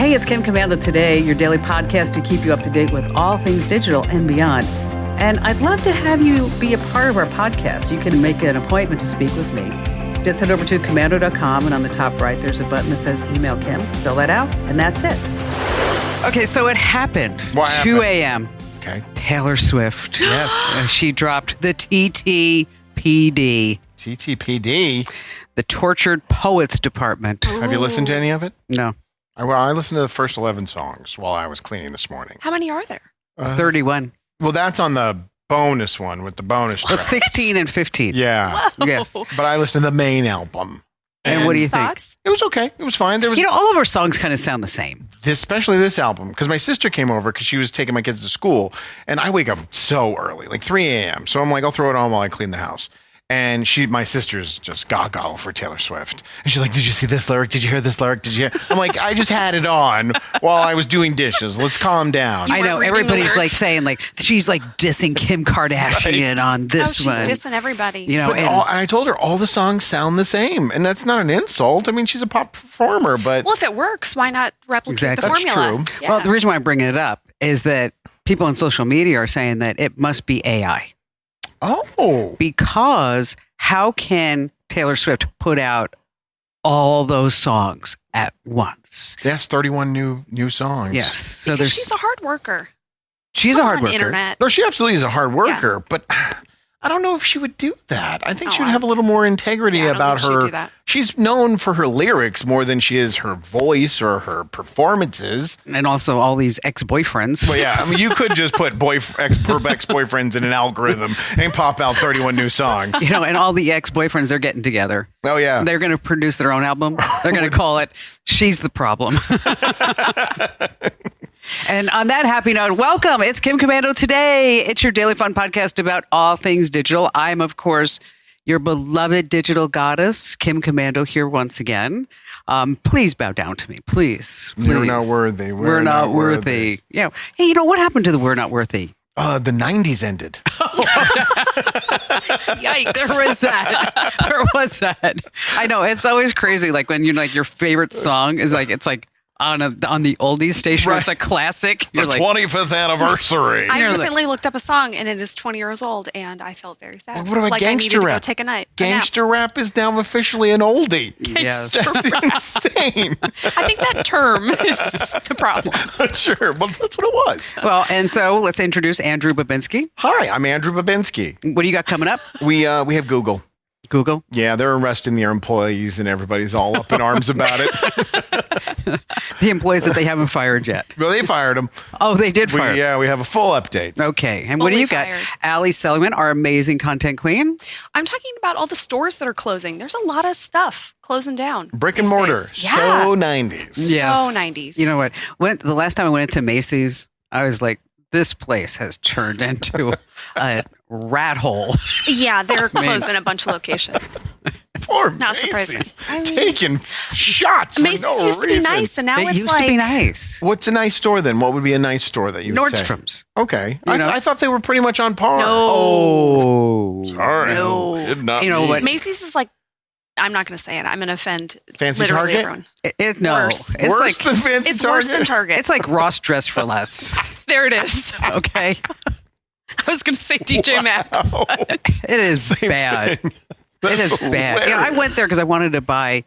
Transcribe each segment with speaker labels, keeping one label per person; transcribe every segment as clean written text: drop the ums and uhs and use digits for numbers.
Speaker 1: Hey, it's Kim Commando Today, your daily podcast to keep you up to date with all things digital and beyond. And I'd love to have you be a part of our podcast. You can make an appointment to speak with me. Just head over to commando.com, and on the top right, there's a button that says Email Kim. Fill that out, and that's it. Okay, so it happened.
Speaker 2: What happened?
Speaker 1: 2 a.m.
Speaker 2: Okay.
Speaker 1: Taylor Swift.
Speaker 2: Yes.
Speaker 1: She dropped the TTPD.
Speaker 2: TTPD?
Speaker 1: The Tortured Poets Department.
Speaker 2: Have you listened to any of it?
Speaker 1: No.
Speaker 2: I listened to the first 11 songs while I was cleaning this morning.
Speaker 3: How many are there?
Speaker 1: 31.
Speaker 2: Well, that's on the bonus one with the bonus
Speaker 1: Well,
Speaker 2: track.
Speaker 1: 16 and 15.
Speaker 2: Yeah.
Speaker 3: Whoa.
Speaker 1: Yes.
Speaker 2: But I listened to the main album.
Speaker 1: And what do you think?
Speaker 3: Thoughts?
Speaker 2: It was okay. It was fine. There was,
Speaker 1: All of our songs kind of sound the same.
Speaker 2: especially this album, because my sister came over because she was taking my kids to school, and I wake up so early, like 3 a.m. So I'm like, I'll throw it on while I clean the house. And my sister's just gaga for Taylor Swift. And she's like, did you see this lyric? Did you hear this lyric? Did you hear? I'm like, I just had it on while I was doing dishes. Let's calm down.
Speaker 1: I know.
Speaker 3: reading the
Speaker 1: Everybody's
Speaker 3: lyrics?
Speaker 1: like saying, like, she's like dissing Kim Kardashian on this
Speaker 3: she's
Speaker 1: one.
Speaker 3: dissing everybody.
Speaker 1: You know,
Speaker 2: But
Speaker 1: and
Speaker 2: and I told her all the songs sound the same. And that's not an insult. I mean, she's a pop performer, but
Speaker 3: Well, if it works, why not replicate
Speaker 1: Exactly.
Speaker 3: the
Speaker 2: That's
Speaker 3: formula?
Speaker 2: true.
Speaker 3: Yeah.
Speaker 1: well, the reason why I'm bringing it up is that people on social media are saying that it must be AI because how can Taylor Swift put out all those songs at once?
Speaker 2: that's 31 new songs.
Speaker 1: Yes. So
Speaker 3: Because
Speaker 1: there's
Speaker 3: she's a hard worker.
Speaker 1: she's a
Speaker 3: Come
Speaker 1: hard
Speaker 3: on,
Speaker 1: worker.
Speaker 3: Internet.
Speaker 2: No, she absolutely is a hard worker, but I don't know if she would do that. I think she would have a little more integrity
Speaker 3: Yeah, I don't
Speaker 2: about
Speaker 3: think she'd
Speaker 2: her.
Speaker 3: do that.
Speaker 2: She's known for her lyrics more than she is her voice or her performances.
Speaker 1: And also all these ex-boyfriends.
Speaker 2: But yeah, I mean, you could just put ex-boyfriends in an algorithm and pop out 31 new songs.
Speaker 1: You know, and all the ex-boyfriends, they're getting together.
Speaker 2: Oh, yeah.
Speaker 1: They're going to produce their own album. They're going to call it She's the Problem. And on that happy note, welcome. It's Kim Commando Today. It's your daily fun podcast about all things digital. I'm, of course, your beloved digital goddess, Kim Commando, here once again. Please bow down to me, please.
Speaker 2: You're not worthy.
Speaker 1: We're not worthy. Yeah. Hey, you know what happened to the We're Not Worthy?
Speaker 2: The 90s ended.
Speaker 3: Yikes.
Speaker 1: There was that. There was that. I know. It's always crazy. Like when you're like your favorite song is like, it's like on the oldies station.
Speaker 2: Right.
Speaker 1: It's a classic.
Speaker 2: The
Speaker 1: You're like,
Speaker 2: 25th anniversary.
Speaker 3: I
Speaker 1: You're like-
Speaker 3: recently looked up a song and it is 20 years old and I felt very sad.
Speaker 2: What about
Speaker 3: like I needed
Speaker 2: gangster
Speaker 3: to
Speaker 2: rap?
Speaker 3: go take a nap.
Speaker 2: Gangster rap is now officially an oldie.
Speaker 1: yes.
Speaker 2: That's insane.
Speaker 3: I think that term is the problem.
Speaker 2: Sure. Well, that's what it was.
Speaker 1: Well, and so let's introduce Andrew Babinski.
Speaker 2: Hi, I'm Andrew Babinski.
Speaker 1: What do you got coming up?
Speaker 2: We have Google.
Speaker 1: Google.
Speaker 2: Yeah, they're arresting their employees and everybody's all up in arms about it.
Speaker 1: The employees that they haven't fired yet.
Speaker 2: Well, they fired them.
Speaker 1: Oh, they did fire.
Speaker 2: Yeah, we have a full update.
Speaker 1: Okay. And what do
Speaker 3: Fully
Speaker 1: you got?
Speaker 3: fired.
Speaker 1: Ali Seligman, our amazing content queen.
Speaker 3: I'm talking about all the stores that are closing. There's a lot of stuff closing down.
Speaker 2: Brick and
Speaker 3: these
Speaker 2: mortar.
Speaker 3: days. Yeah.
Speaker 2: So 90s.
Speaker 1: Yes.
Speaker 3: So 90s.
Speaker 1: You know what? The last time I went into Macy's, I was like, this place has turned into a rat hole.
Speaker 3: Yeah, they're closing a bunch of locations.
Speaker 2: Poor
Speaker 3: Not surprising.
Speaker 2: Macy's.
Speaker 3: I mean-
Speaker 2: Taking shots for
Speaker 3: Macy's
Speaker 2: no
Speaker 3: used to be
Speaker 2: reason.
Speaker 3: nice, and now
Speaker 1: It
Speaker 3: it's
Speaker 1: used
Speaker 3: like
Speaker 1: to be nice.
Speaker 2: What's a nice store then? What would be a nice store that you would say?
Speaker 1: Nordstrom's.
Speaker 2: Okay.
Speaker 1: You know?
Speaker 2: I thought they were pretty much on par.
Speaker 3: No.
Speaker 1: Oh.
Speaker 2: Sorry.
Speaker 3: No.
Speaker 2: Did not
Speaker 1: You know
Speaker 2: mean-
Speaker 1: what?
Speaker 3: Macy's is like, I'm not going to say it. I'm going to offend
Speaker 2: Fancy
Speaker 3: literally
Speaker 2: Target?
Speaker 3: everyone.
Speaker 1: It's no.
Speaker 3: Worse.
Speaker 1: It's
Speaker 2: Worse
Speaker 1: like
Speaker 2: than Fancy
Speaker 3: It's
Speaker 2: Target?
Speaker 3: worse than Target.
Speaker 1: it's like Ross dressed for less.
Speaker 3: There it is.
Speaker 1: Okay.
Speaker 3: I was going to say DJ Maxx.
Speaker 2: Oh,
Speaker 1: It is bad. It is bad. You know, I went there because I wanted to buy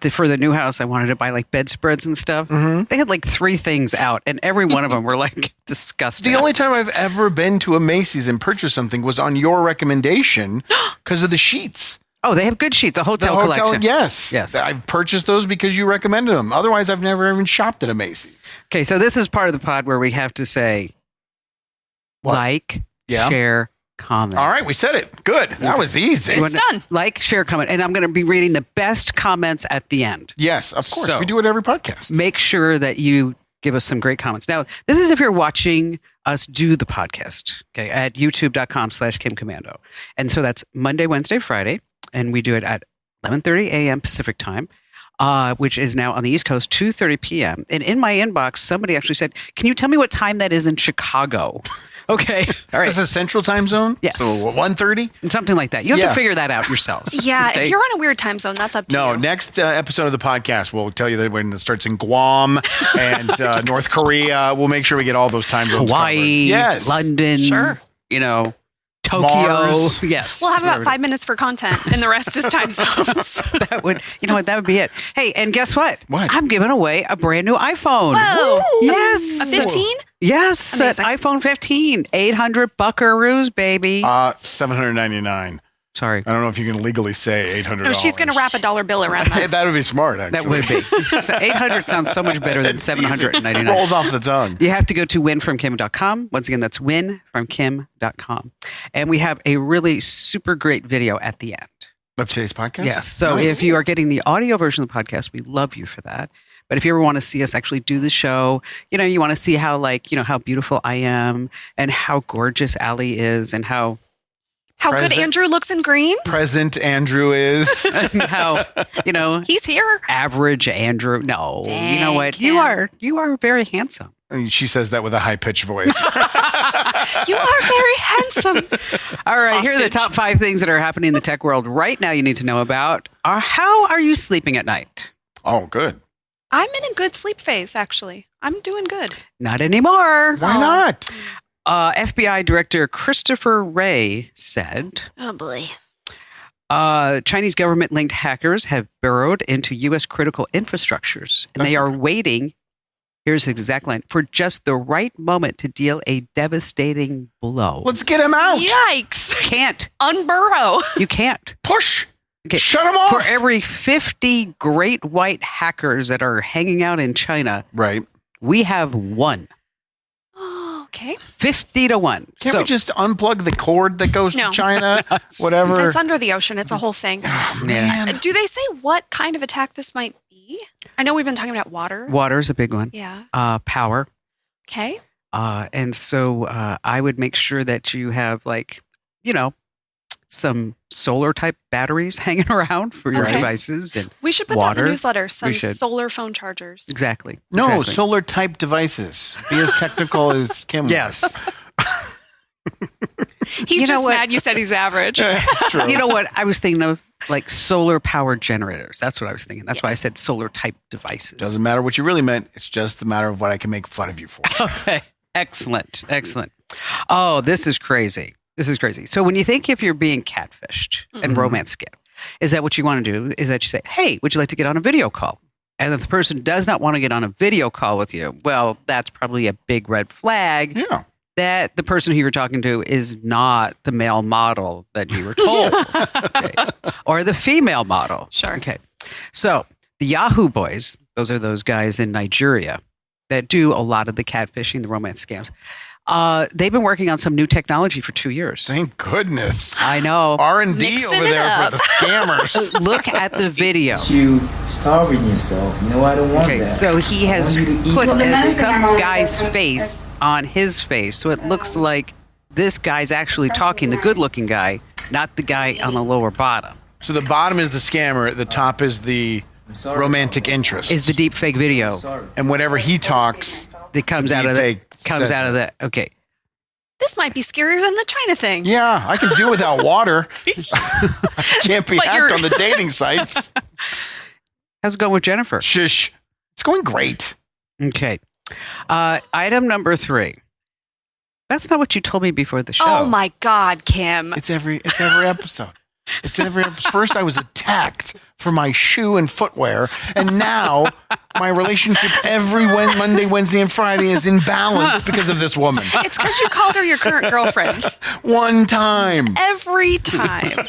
Speaker 1: for the new house. I wanted to buy like bedspreads and stuff.
Speaker 2: Mm-hmm.
Speaker 1: They had like 3 things out, and every one of them were like disgusting.
Speaker 2: The only time I've ever been to a Macy's and purchased something was on your recommendation because of the sheets.
Speaker 1: Oh, they have good sheets. A hotel,
Speaker 2: The hotel,
Speaker 1: collection.
Speaker 2: yes.
Speaker 1: Yes.
Speaker 2: I've purchased those because you recommended them. Otherwise, I've never even shopped at a Macy's.
Speaker 1: Okay, so this is part of the pod where we have to say,
Speaker 2: What?
Speaker 1: like,
Speaker 2: Yeah.
Speaker 1: share, comment.
Speaker 2: All right, we said it. Good. That was easy.
Speaker 1: You
Speaker 3: It's
Speaker 1: wanna-
Speaker 3: done.
Speaker 1: Like, share, comment. And I'm going to be reading the best comments at the end.
Speaker 2: Yes, of course.
Speaker 1: So-
Speaker 2: we do it every podcast.
Speaker 1: Make sure that you give us some great comments. Now, this is if you're watching us do the podcast, okay, at youtube.com/Kim Commando. And so that's Monday, Wednesday, Friday. And we do it at 11:30 a.m. Pacific time. which is now on the East Coast, 2:30 p.m. And in my inbox, somebody actually said, "Can you tell me what time that is in Chicago?" Okay, all right.
Speaker 2: Is this Central Time Zone?
Speaker 1: Yes.
Speaker 2: So 1:30?
Speaker 1: Something like that. You have to figure that out yourselves.
Speaker 3: Yeah,
Speaker 1: okay?
Speaker 3: if you're on a weird time zone, that's up to you.
Speaker 2: No, next episode of the podcast, we'll tell you that when it starts in Guam and North Korea, we'll make sure we get all those time zones
Speaker 1: Hawaii,
Speaker 2: covered. Yes.
Speaker 1: London,
Speaker 3: Sure.
Speaker 1: Tokyo.
Speaker 2: Mars.
Speaker 1: Yes.
Speaker 3: We'll have about 5 minutes for content, and the rest is time zones.
Speaker 1: That would, that would be it. Hey, and guess what?
Speaker 2: What?
Speaker 1: I'm giving away a brand new iPhone.
Speaker 3: Whoa.
Speaker 1: Yes.
Speaker 3: A 15?
Speaker 1: Yes, an
Speaker 3: Amazing.
Speaker 1: iPhone 15, 800 buckaroos, baby.
Speaker 2: $799.
Speaker 1: Sorry.
Speaker 2: I don't know if you can legally say $800.
Speaker 3: No, she's going to wrap a $1 bill around that.
Speaker 2: That would be smart, actually.
Speaker 1: That would be. So 800 sounds so much better than 799.
Speaker 2: Rolls off the tongue.
Speaker 1: You have to go to winfromkim.com. Once again, that's winfromkim.com. And we have a really super great video at the end.
Speaker 2: Of today's podcast?
Speaker 1: Yes. So if you are getting the audio version of the podcast, we love you for that. But if you ever want to see us actually do the show, you want to see how how beautiful I am and how gorgeous Allie is and how
Speaker 3: Good Andrew looks in green.
Speaker 2: Present Andrew is.
Speaker 1: and how,
Speaker 3: He's here.
Speaker 1: average Andrew. No,
Speaker 3: Dang,
Speaker 1: you know what?
Speaker 3: Kim.
Speaker 1: You are very handsome.
Speaker 2: And she says that with a high-pitched voice.
Speaker 3: You are very handsome.
Speaker 1: All right, here are the
Speaker 3: Hostage.
Speaker 1: top 5 things that are happening in the tech world right now you need to know about. How are you sleeping at night?
Speaker 2: Oh, good.
Speaker 3: I'm in a good sleep phase, actually. I'm doing good.
Speaker 1: Not anymore.
Speaker 2: Why not?
Speaker 1: FBI Director Christopher Wray said,
Speaker 3: Oh, boy.
Speaker 1: Chinese government-linked hackers have burrowed into U.S. critical infrastructures, and they are waiting, here's his exact line, for just the right moment to deal a devastating blow.
Speaker 2: Let's get him out.
Speaker 3: Yikes.
Speaker 1: Can't.
Speaker 3: Unburrow.
Speaker 1: You can't.
Speaker 2: Push.
Speaker 1: Okay.
Speaker 2: Shut him off.
Speaker 1: For every 50 great white hackers that are hanging out in China,
Speaker 2: Right.
Speaker 1: we have one.
Speaker 3: Oh, okay.
Speaker 1: 50 to 1.
Speaker 2: Can't we just unplug the cord that goes
Speaker 3: No.
Speaker 2: to China? Whatever.
Speaker 3: It's under the ocean. It's a whole thing.
Speaker 1: Yeah.
Speaker 3: Do they say what kind of attack this might be? I know we've been talking about water.
Speaker 1: Water's a big one.
Speaker 3: Yeah.
Speaker 1: Power.
Speaker 3: Okay.
Speaker 1: And so I would make sure that you have some solar type batteries hanging around for your
Speaker 3: Okay.
Speaker 1: devices. And
Speaker 3: We should put
Speaker 1: water.
Speaker 3: that in the newsletter. Some
Speaker 1: We should.
Speaker 3: solar phone chargers.
Speaker 1: exactly.
Speaker 2: No,
Speaker 1: exactly.
Speaker 2: solar type devices. Be as technical as Kim was.
Speaker 1: Yes.
Speaker 3: He's
Speaker 1: You know
Speaker 3: just
Speaker 1: what?
Speaker 3: mad you said he's average.
Speaker 2: It's true.
Speaker 1: You know what? I was thinking of solar powered generators. That's what I was thinking. That's why I said solar type devices.
Speaker 2: Doesn't matter what you really meant. It's just a matter of what I can make fun of you for.
Speaker 1: Okay. Excellent. Excellent. Oh, this is crazy. This is crazy. So when you think if you're being catfished and romance scam, is that what you want to do? Is that you say, hey, would you like to get on a video call? And if the person does not want to get on a video call with you, well, that's probably a big red flag
Speaker 2: Yeah.
Speaker 1: that the person who you're talking to is not the male model that you were told. Okay. Or the female model.
Speaker 3: Sure.
Speaker 1: Okay. So the Yahoo boys, those are those guys in Nigeria that do a lot of the catfishing, the romance scams. They've been working on some new technology for 2 years.
Speaker 2: Thank goodness.
Speaker 1: I know.
Speaker 2: R&D
Speaker 3: Mixing
Speaker 2: over
Speaker 3: it
Speaker 2: there for
Speaker 3: up.
Speaker 2: the scammers.
Speaker 1: Look at the video.
Speaker 4: You starving yourself. You know I don't want
Speaker 1: Okay,
Speaker 4: that.
Speaker 1: so he
Speaker 4: I
Speaker 1: has
Speaker 4: want you to eat.
Speaker 1: put
Speaker 4: Well, the medicine
Speaker 1: some
Speaker 4: I'm on
Speaker 1: guy's
Speaker 4: is-
Speaker 1: face on his face. So it looks like this guy's actually talking, the good-looking guy, not the guy on the lower bottom.
Speaker 2: So the bottom is the scammer. The top is the
Speaker 4: sorry.
Speaker 2: romantic interest.
Speaker 1: Is the deep fake video
Speaker 4: Sorry.
Speaker 2: And whenever he talks,
Speaker 1: that comes out of the
Speaker 2: Deepfake says
Speaker 1: that. Okay.
Speaker 3: This might be scarier than the China thing.
Speaker 2: yeah, I can do without water. I can't be
Speaker 3: But
Speaker 2: hacked
Speaker 3: you're-
Speaker 2: on the dating sites.
Speaker 1: How's it going with Jennifer?
Speaker 2: Shush. It's going great.
Speaker 1: Okay. Item number 3. That's not what you told me before the show.
Speaker 3: Oh my God, Kim.
Speaker 2: It's every episode. It's every episode. First, I was attacked for my shoe and footwear, and now my relationship every Monday, Wednesday, and Friday is in balance because of this woman.
Speaker 3: It's because you called her your current girlfriend
Speaker 2: One time.
Speaker 3: every time.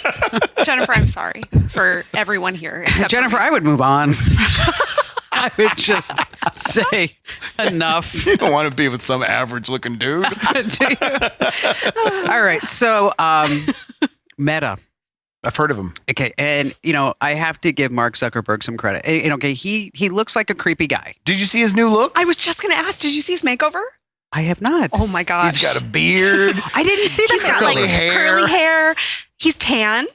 Speaker 3: Jennifer, I'm sorry for everyone here. except for
Speaker 1: Jennifer,
Speaker 3: me.
Speaker 1: I would move on. I would just say enough.
Speaker 2: You don't want to be with some average-looking dude.
Speaker 1: All right. So, Meta.
Speaker 2: I've heard of him.
Speaker 1: Okay. And, I have to give Mark Zuckerberg some credit. Okay. He looks like a creepy guy.
Speaker 2: Did you see his new look?
Speaker 3: I was just going to ask, did you see his makeover?
Speaker 1: I have not.
Speaker 3: Oh my gosh.
Speaker 2: He's got a beard.
Speaker 1: I didn't see
Speaker 3: He's
Speaker 1: that.
Speaker 3: got like
Speaker 2: curly hair.
Speaker 3: curly hair. He's tan.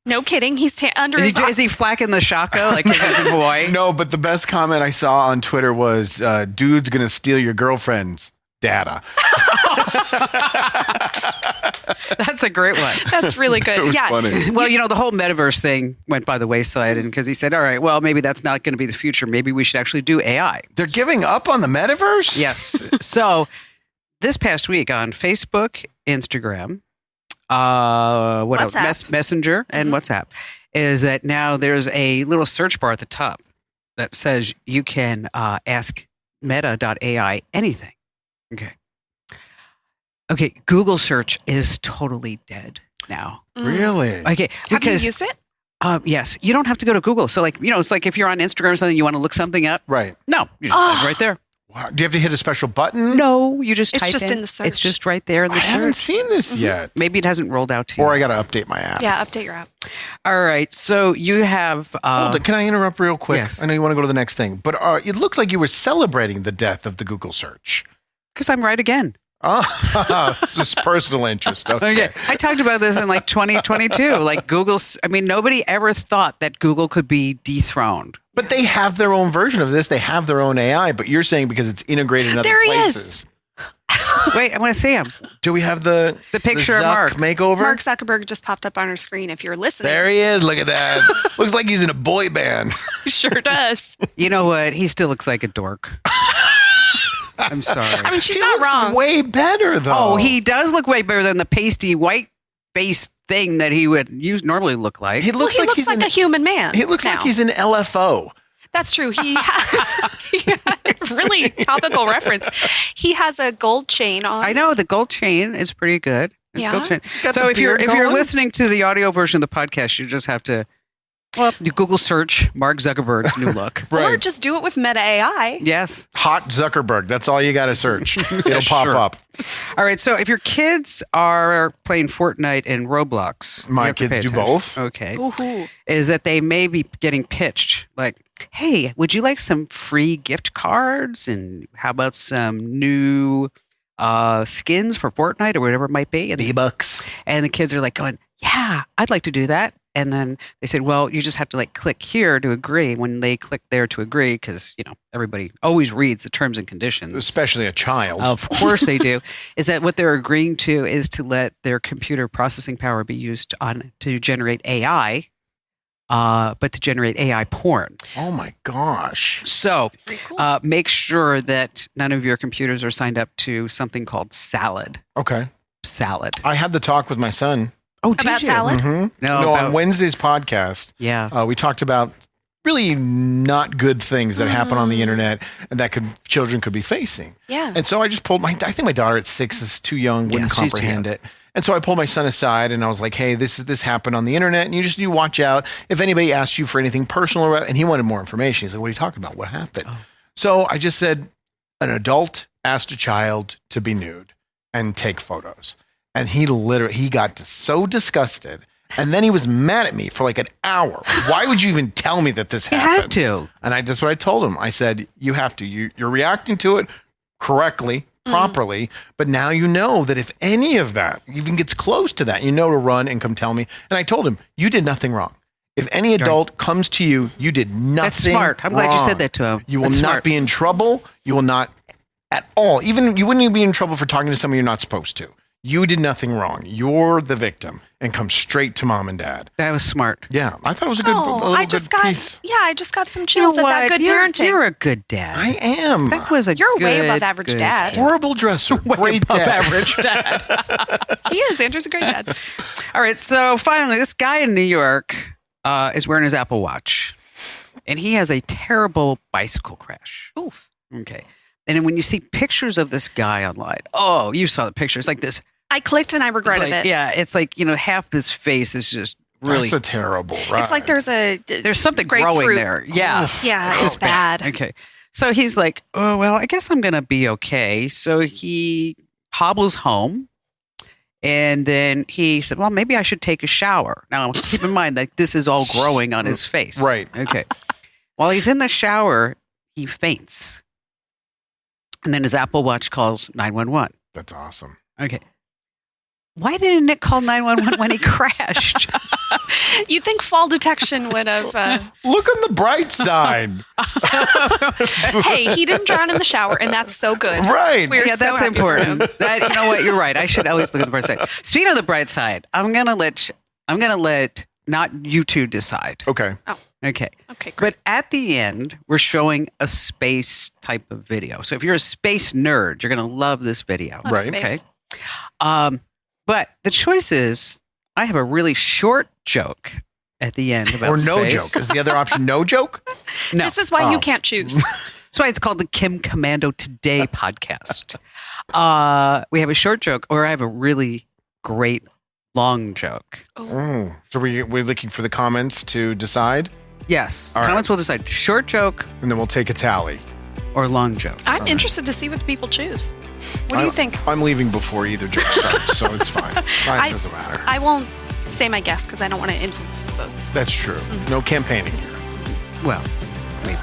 Speaker 3: No kidding. He's under his
Speaker 1: Is he flacking the shaka like he's in Hawaii?
Speaker 2: No, but the best comment I saw on Twitter was, dude's going to steal your girlfriend's data.
Speaker 1: That's a great one.
Speaker 3: That's really good.
Speaker 2: It was
Speaker 3: Yeah.
Speaker 2: funny.
Speaker 1: Well, the whole metaverse thing went by the wayside, and because he said, all right, well, maybe that's not going to be the future. Maybe we should actually do AI.
Speaker 2: They're giving up on the metaverse?
Speaker 1: Yes. So this past week on Facebook, Instagram, what else?
Speaker 3: WhatsApp.
Speaker 1: Messenger and WhatsApp, is that now there's a little search bar at the top that says you can ask meta.ai anything. Okay. Google search is totally dead now.
Speaker 2: Really?
Speaker 1: Okay.
Speaker 3: Have you used it?
Speaker 1: Yes. You don't have to go to Google. So it's like if you're on Instagram or something, you want to look something up.
Speaker 2: Right.
Speaker 1: No, you just type right there.
Speaker 2: Wow. Do you have to hit a special button?
Speaker 1: No, you just
Speaker 3: It's
Speaker 1: type
Speaker 3: just in the search.
Speaker 1: It's just right there in the
Speaker 2: I haven't
Speaker 1: search.
Speaker 2: seen this yet.
Speaker 1: Maybe it hasn't rolled out to you.
Speaker 2: Or I got to update my app.
Speaker 3: Yeah, update your app.
Speaker 1: All right. So you have.
Speaker 2: Hold it. Can I interrupt real quick?
Speaker 1: Yes.
Speaker 2: I know you want to go to the next thing, but it looked like you were celebrating the death of the Google search.
Speaker 1: Because I'm right again.
Speaker 2: Oh, it's just personal interest. Okay.
Speaker 1: I talked about this in 2022. Like nobody ever thought that Google could be dethroned.
Speaker 2: But they have their own version of this. They have their own AI, but you're saying because it's integrated in other
Speaker 3: There he is.
Speaker 2: places.
Speaker 1: Wait, I want to see him.
Speaker 2: Do we have the
Speaker 1: picture of
Speaker 2: Zuck
Speaker 1: Mark
Speaker 2: makeover?
Speaker 3: Mark Zuckerberg just popped up on our screen if you're listening.
Speaker 2: There he is. Look at that. Looks like he's in a boy band.
Speaker 3: Sure does.
Speaker 1: You know what? He still looks like a dork. I'm sorry.
Speaker 3: I mean, she's
Speaker 2: He
Speaker 3: not
Speaker 2: looks
Speaker 3: wrong.
Speaker 2: way better, though.
Speaker 1: Oh, he does look way better than the pasty white face thing that he would normally look like.
Speaker 2: He
Speaker 3: Well,
Speaker 2: looks
Speaker 3: he
Speaker 2: like
Speaker 3: looks
Speaker 2: he's
Speaker 3: like
Speaker 2: in,
Speaker 3: a human man.
Speaker 2: He looks
Speaker 3: now.
Speaker 2: like he's in LFO.
Speaker 3: That's true. He really topical reference. He has a gold chain on.
Speaker 1: I know the gold chain is pretty good. It's
Speaker 3: Yeah.
Speaker 1: gold chain.
Speaker 2: Got
Speaker 1: So
Speaker 2: the
Speaker 1: if you're
Speaker 2: beard going?
Speaker 1: listening to the audio version of the podcast, you just have to you Google search Mark Zuckerberg's new look.
Speaker 3: Or just do it with Meta AI.
Speaker 1: Yes.
Speaker 2: Hot Zuckerberg. That's all you got to search. It'll pop
Speaker 1: Sure.
Speaker 2: up.
Speaker 1: All right. So if your kids are playing Fortnite and Roblox, you
Speaker 2: My
Speaker 1: have to pay
Speaker 2: kids do
Speaker 1: attention.
Speaker 2: both.
Speaker 1: Okay.
Speaker 3: Ooh.
Speaker 1: Is that they may be getting pitched like, hey, would you like some free gift cards? And how about some new skins for Fortnite or whatever it might be? And
Speaker 2: V-Bucks.
Speaker 1: And the kids are like going, yeah, I'd like to do that. And then they said, well, you just have to click here to agree. When they click there to agree, because, everybody always reads the terms and conditions.
Speaker 2: Especially a child.
Speaker 1: Of course they do. Is that what they're agreeing to is to let their computer processing power be used to generate AI, but to generate AI porn.
Speaker 2: Oh, my gosh.
Speaker 1: So
Speaker 3: Pretty cool.
Speaker 1: make sure that none of your computers are signed up to something called Salad.
Speaker 2: Okay.
Speaker 1: Salad.
Speaker 2: I had the talk with my son.
Speaker 1: Oh, did
Speaker 3: About
Speaker 1: you?
Speaker 3: salad?
Speaker 2: Mm-hmm.
Speaker 1: No,
Speaker 2: No,
Speaker 1: about-
Speaker 2: on Wednesday's podcast,
Speaker 1: Yeah.
Speaker 2: we talked about really not good things that happen on the internet and that children could be facing.
Speaker 3: Yeah.
Speaker 2: And so I just pulled I think my daughter at 6 is too young, wouldn't
Speaker 1: Yeah, she's too
Speaker 2: comprehend
Speaker 1: young.
Speaker 2: it. And so I pulled my son aside and I was like, hey, this happened on the internet and you watch out if anybody asks you for anything personal. And he wanted more information. He's like, what are you talking about? What happened?
Speaker 1: Oh.
Speaker 2: So I just said, an adult asked a child to be nude and take photos. And he got so disgusted. And then he was mad at me for an hour. Why would you even tell me that this
Speaker 1: You
Speaker 2: happened?
Speaker 1: had to.
Speaker 2: And that's what I told him. I said, you have to. You're reacting to it correctly, properly. But now you know that if any of that even gets close to that, to run and come tell me. And I told him, you did nothing wrong. If any adult comes to you, you did nothing
Speaker 1: That's smart. I'm glad you
Speaker 2: wrong.
Speaker 1: said that to him.
Speaker 2: You will
Speaker 1: That's
Speaker 2: not
Speaker 1: smart.
Speaker 2: be in trouble. You will not at all. Even you wouldn't even be in trouble for talking to somebody you're not supposed to. You did nothing wrong. You're the victim and come straight to mom and dad.
Speaker 1: That was smart.
Speaker 2: Yeah, I thought it was a good,
Speaker 3: I just got
Speaker 2: piece.
Speaker 3: some
Speaker 1: You know
Speaker 3: chills at that
Speaker 1: what?
Speaker 3: good
Speaker 1: You're,
Speaker 3: parenting.
Speaker 1: you're a good dad.
Speaker 2: I am.
Speaker 1: That was a
Speaker 3: You're way
Speaker 1: good,
Speaker 3: above average
Speaker 1: good
Speaker 3: dad.
Speaker 2: Horrible dresser.
Speaker 1: Way
Speaker 2: Great
Speaker 1: above
Speaker 2: dad.
Speaker 1: average dad.
Speaker 3: He is. Andrew's a great dad.
Speaker 1: All right. So finally, this guy in New York is wearing his Apple Watch, and he has a terrible bicycle crash.
Speaker 3: Oof.
Speaker 1: Okay. And then when you see pictures of this guy online, oh, you saw the pictures like this.
Speaker 3: I clicked and I
Speaker 1: It's
Speaker 3: regretted
Speaker 1: like-
Speaker 3: it.
Speaker 1: Yeah, it's like half his face is just really.
Speaker 2: That's a terrible ride.
Speaker 3: It's like there's
Speaker 1: something growing
Speaker 3: grapefruit.
Speaker 1: there. Yeah.
Speaker 3: Yeah, it's bad.
Speaker 1: Okay. So he's like, oh, well, I guess I'm going to be okay. So he hobbles home. And then he said, well, maybe I should take a shower. Now, keep in mind that this is all growing on his face.
Speaker 2: Right.
Speaker 1: Okay. While he's in the shower, he faints. And then his Apple Watch calls 911.
Speaker 2: That's awesome.
Speaker 1: Okay. Why didn't Nick call 911 when he crashed?
Speaker 3: You'd think fall detection would have.
Speaker 2: Look on the bright side.
Speaker 3: Hey, he didn't drown in the shower, and that's so good.
Speaker 2: Right.
Speaker 3: We're
Speaker 1: Yeah,
Speaker 3: so
Speaker 1: that's
Speaker 3: happy for him.
Speaker 1: important. You know what? You're right. I should always look at the bright side. Speaking of the bright side, I'm gonna let not you two decide.
Speaker 2: Okay.
Speaker 1: Okay.
Speaker 3: Okay, great.
Speaker 1: But at the end, we're showing a space type of video. So if you're a space nerd, you're gonna love this video.
Speaker 3: Love
Speaker 2: Right.
Speaker 3: space.
Speaker 1: Okay. But the choice is, I have a really short joke at the end about
Speaker 2: Or no
Speaker 1: space.
Speaker 2: joke. Is the other option no joke?
Speaker 1: No.
Speaker 3: This is why you can't choose.
Speaker 1: That's why it's called the Kim Commando Today podcast. We have a short joke, or I have a really great long joke.
Speaker 2: Oh. So we're looking for the comments to decide,
Speaker 1: Yes.
Speaker 2: All
Speaker 1: Comments
Speaker 2: right.
Speaker 1: will decide short joke
Speaker 2: and then we'll take a tally.
Speaker 1: or long joke.
Speaker 3: I'm interested to see what the people choose. What do you think?
Speaker 2: I'm leaving before either joke starts, so it's fine. It doesn't matter.
Speaker 3: I won't say my guess because I don't want to influence the votes.
Speaker 2: That's true. No campaigning here.
Speaker 1: Well, maybe.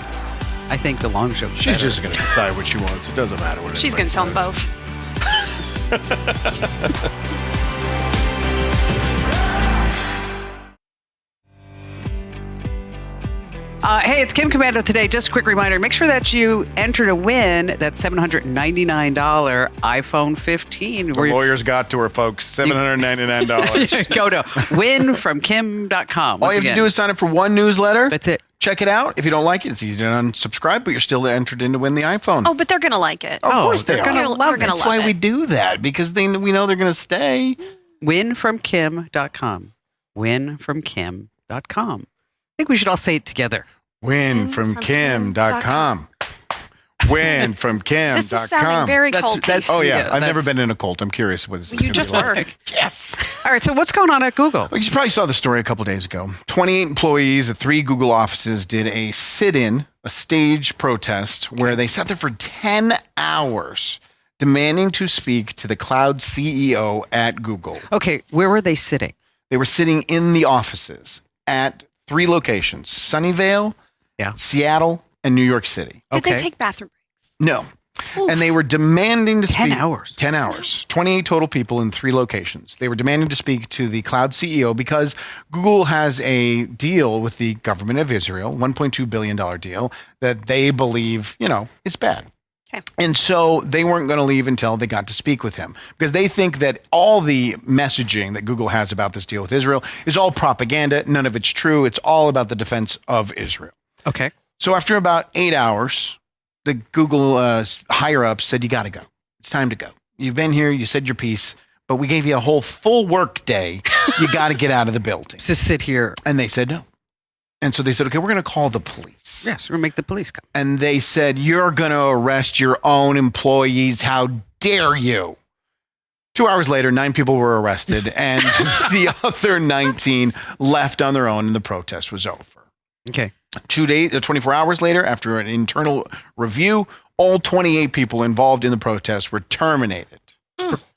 Speaker 1: I think the long joke.
Speaker 2: She's just going to decide what she wants. It doesn't matter what
Speaker 3: She's going to tell them both.
Speaker 1: Hey, it's Kim Commando Today. Just a quick reminder, make sure that you enter to win that $799 iPhone 15.
Speaker 2: The lawyers got to her, folks. $799.
Speaker 1: Go to winfromkim.com.
Speaker 2: All you have to do is sign up for one newsletter.
Speaker 1: That's it.
Speaker 2: Check it out. If you don't like it, it's easy to unsubscribe, but you're still entered in to win the iPhone.
Speaker 3: Oh, but they're going to like it.
Speaker 2: Of course they
Speaker 1: they're
Speaker 2: are.
Speaker 1: gonna love
Speaker 3: They're
Speaker 1: it.
Speaker 3: gonna
Speaker 2: That's
Speaker 3: love
Speaker 2: why
Speaker 3: it.
Speaker 2: we do that, because we know they're going to stay.
Speaker 1: Winfromkim.com. Winfromkim.com. I think we should all say it together.
Speaker 2: Winfromkim.com. Winfromkim.com.
Speaker 3: This is sounding very culty.
Speaker 2: Oh, yeah.
Speaker 1: Yeah,
Speaker 2: I've never
Speaker 1: that's-
Speaker 2: been in a cult. I'm curious what this is
Speaker 3: You
Speaker 2: gonna
Speaker 3: just
Speaker 2: be like.
Speaker 3: were.
Speaker 2: Yes.
Speaker 1: All right, so what's going on at Google?
Speaker 2: Well, you probably saw the story a couple days ago. 28 employees at 3 Google offices did a sit-in, a stage protest, where they sat there for 10 hours demanding to speak to the cloud CEO at Google.
Speaker 1: Okay, where were they sitting?
Speaker 2: They were sitting in the offices at 3 locations, Sunnyvale,
Speaker 1: Yeah.
Speaker 2: Seattle, and New York City.
Speaker 3: Did
Speaker 1: Okay.
Speaker 3: they take bathroom breaks?
Speaker 2: No.
Speaker 3: Oof.
Speaker 2: And they were demanding to
Speaker 1: 10
Speaker 2: speak.
Speaker 1: hours.
Speaker 2: 10 hours. 28 total people in 3 locations. They were demanding to speak to the cloud CEO because Google has a deal with the government of Israel, $1.2 billion deal, that they believe, is bad.
Speaker 3: Okay.
Speaker 2: And so they weren't going to leave until they got to speak with him because they think that all the messaging that Google has about this deal with Israel is all propaganda. None of it's true. It's all about the defense of Israel.
Speaker 1: Okay.
Speaker 2: So after about 8 hours, the Google higher ups said, you got to go. It's time to go. You've been here. You said your piece, but we gave you a whole full work day. You got to get out of the building.
Speaker 1: Just sit here.
Speaker 2: And they said no. And so they said, okay, we're going to call the police.
Speaker 1: Yes, we're going to make the police come.
Speaker 2: And they said, you're going to arrest your own employees. How dare you? 2 hours later, 9 people were arrested and the other 19 left on their own and the protest was over.
Speaker 1: Okay.
Speaker 2: 24 hours later, after an internal review, all 28 people involved in the protest were terminated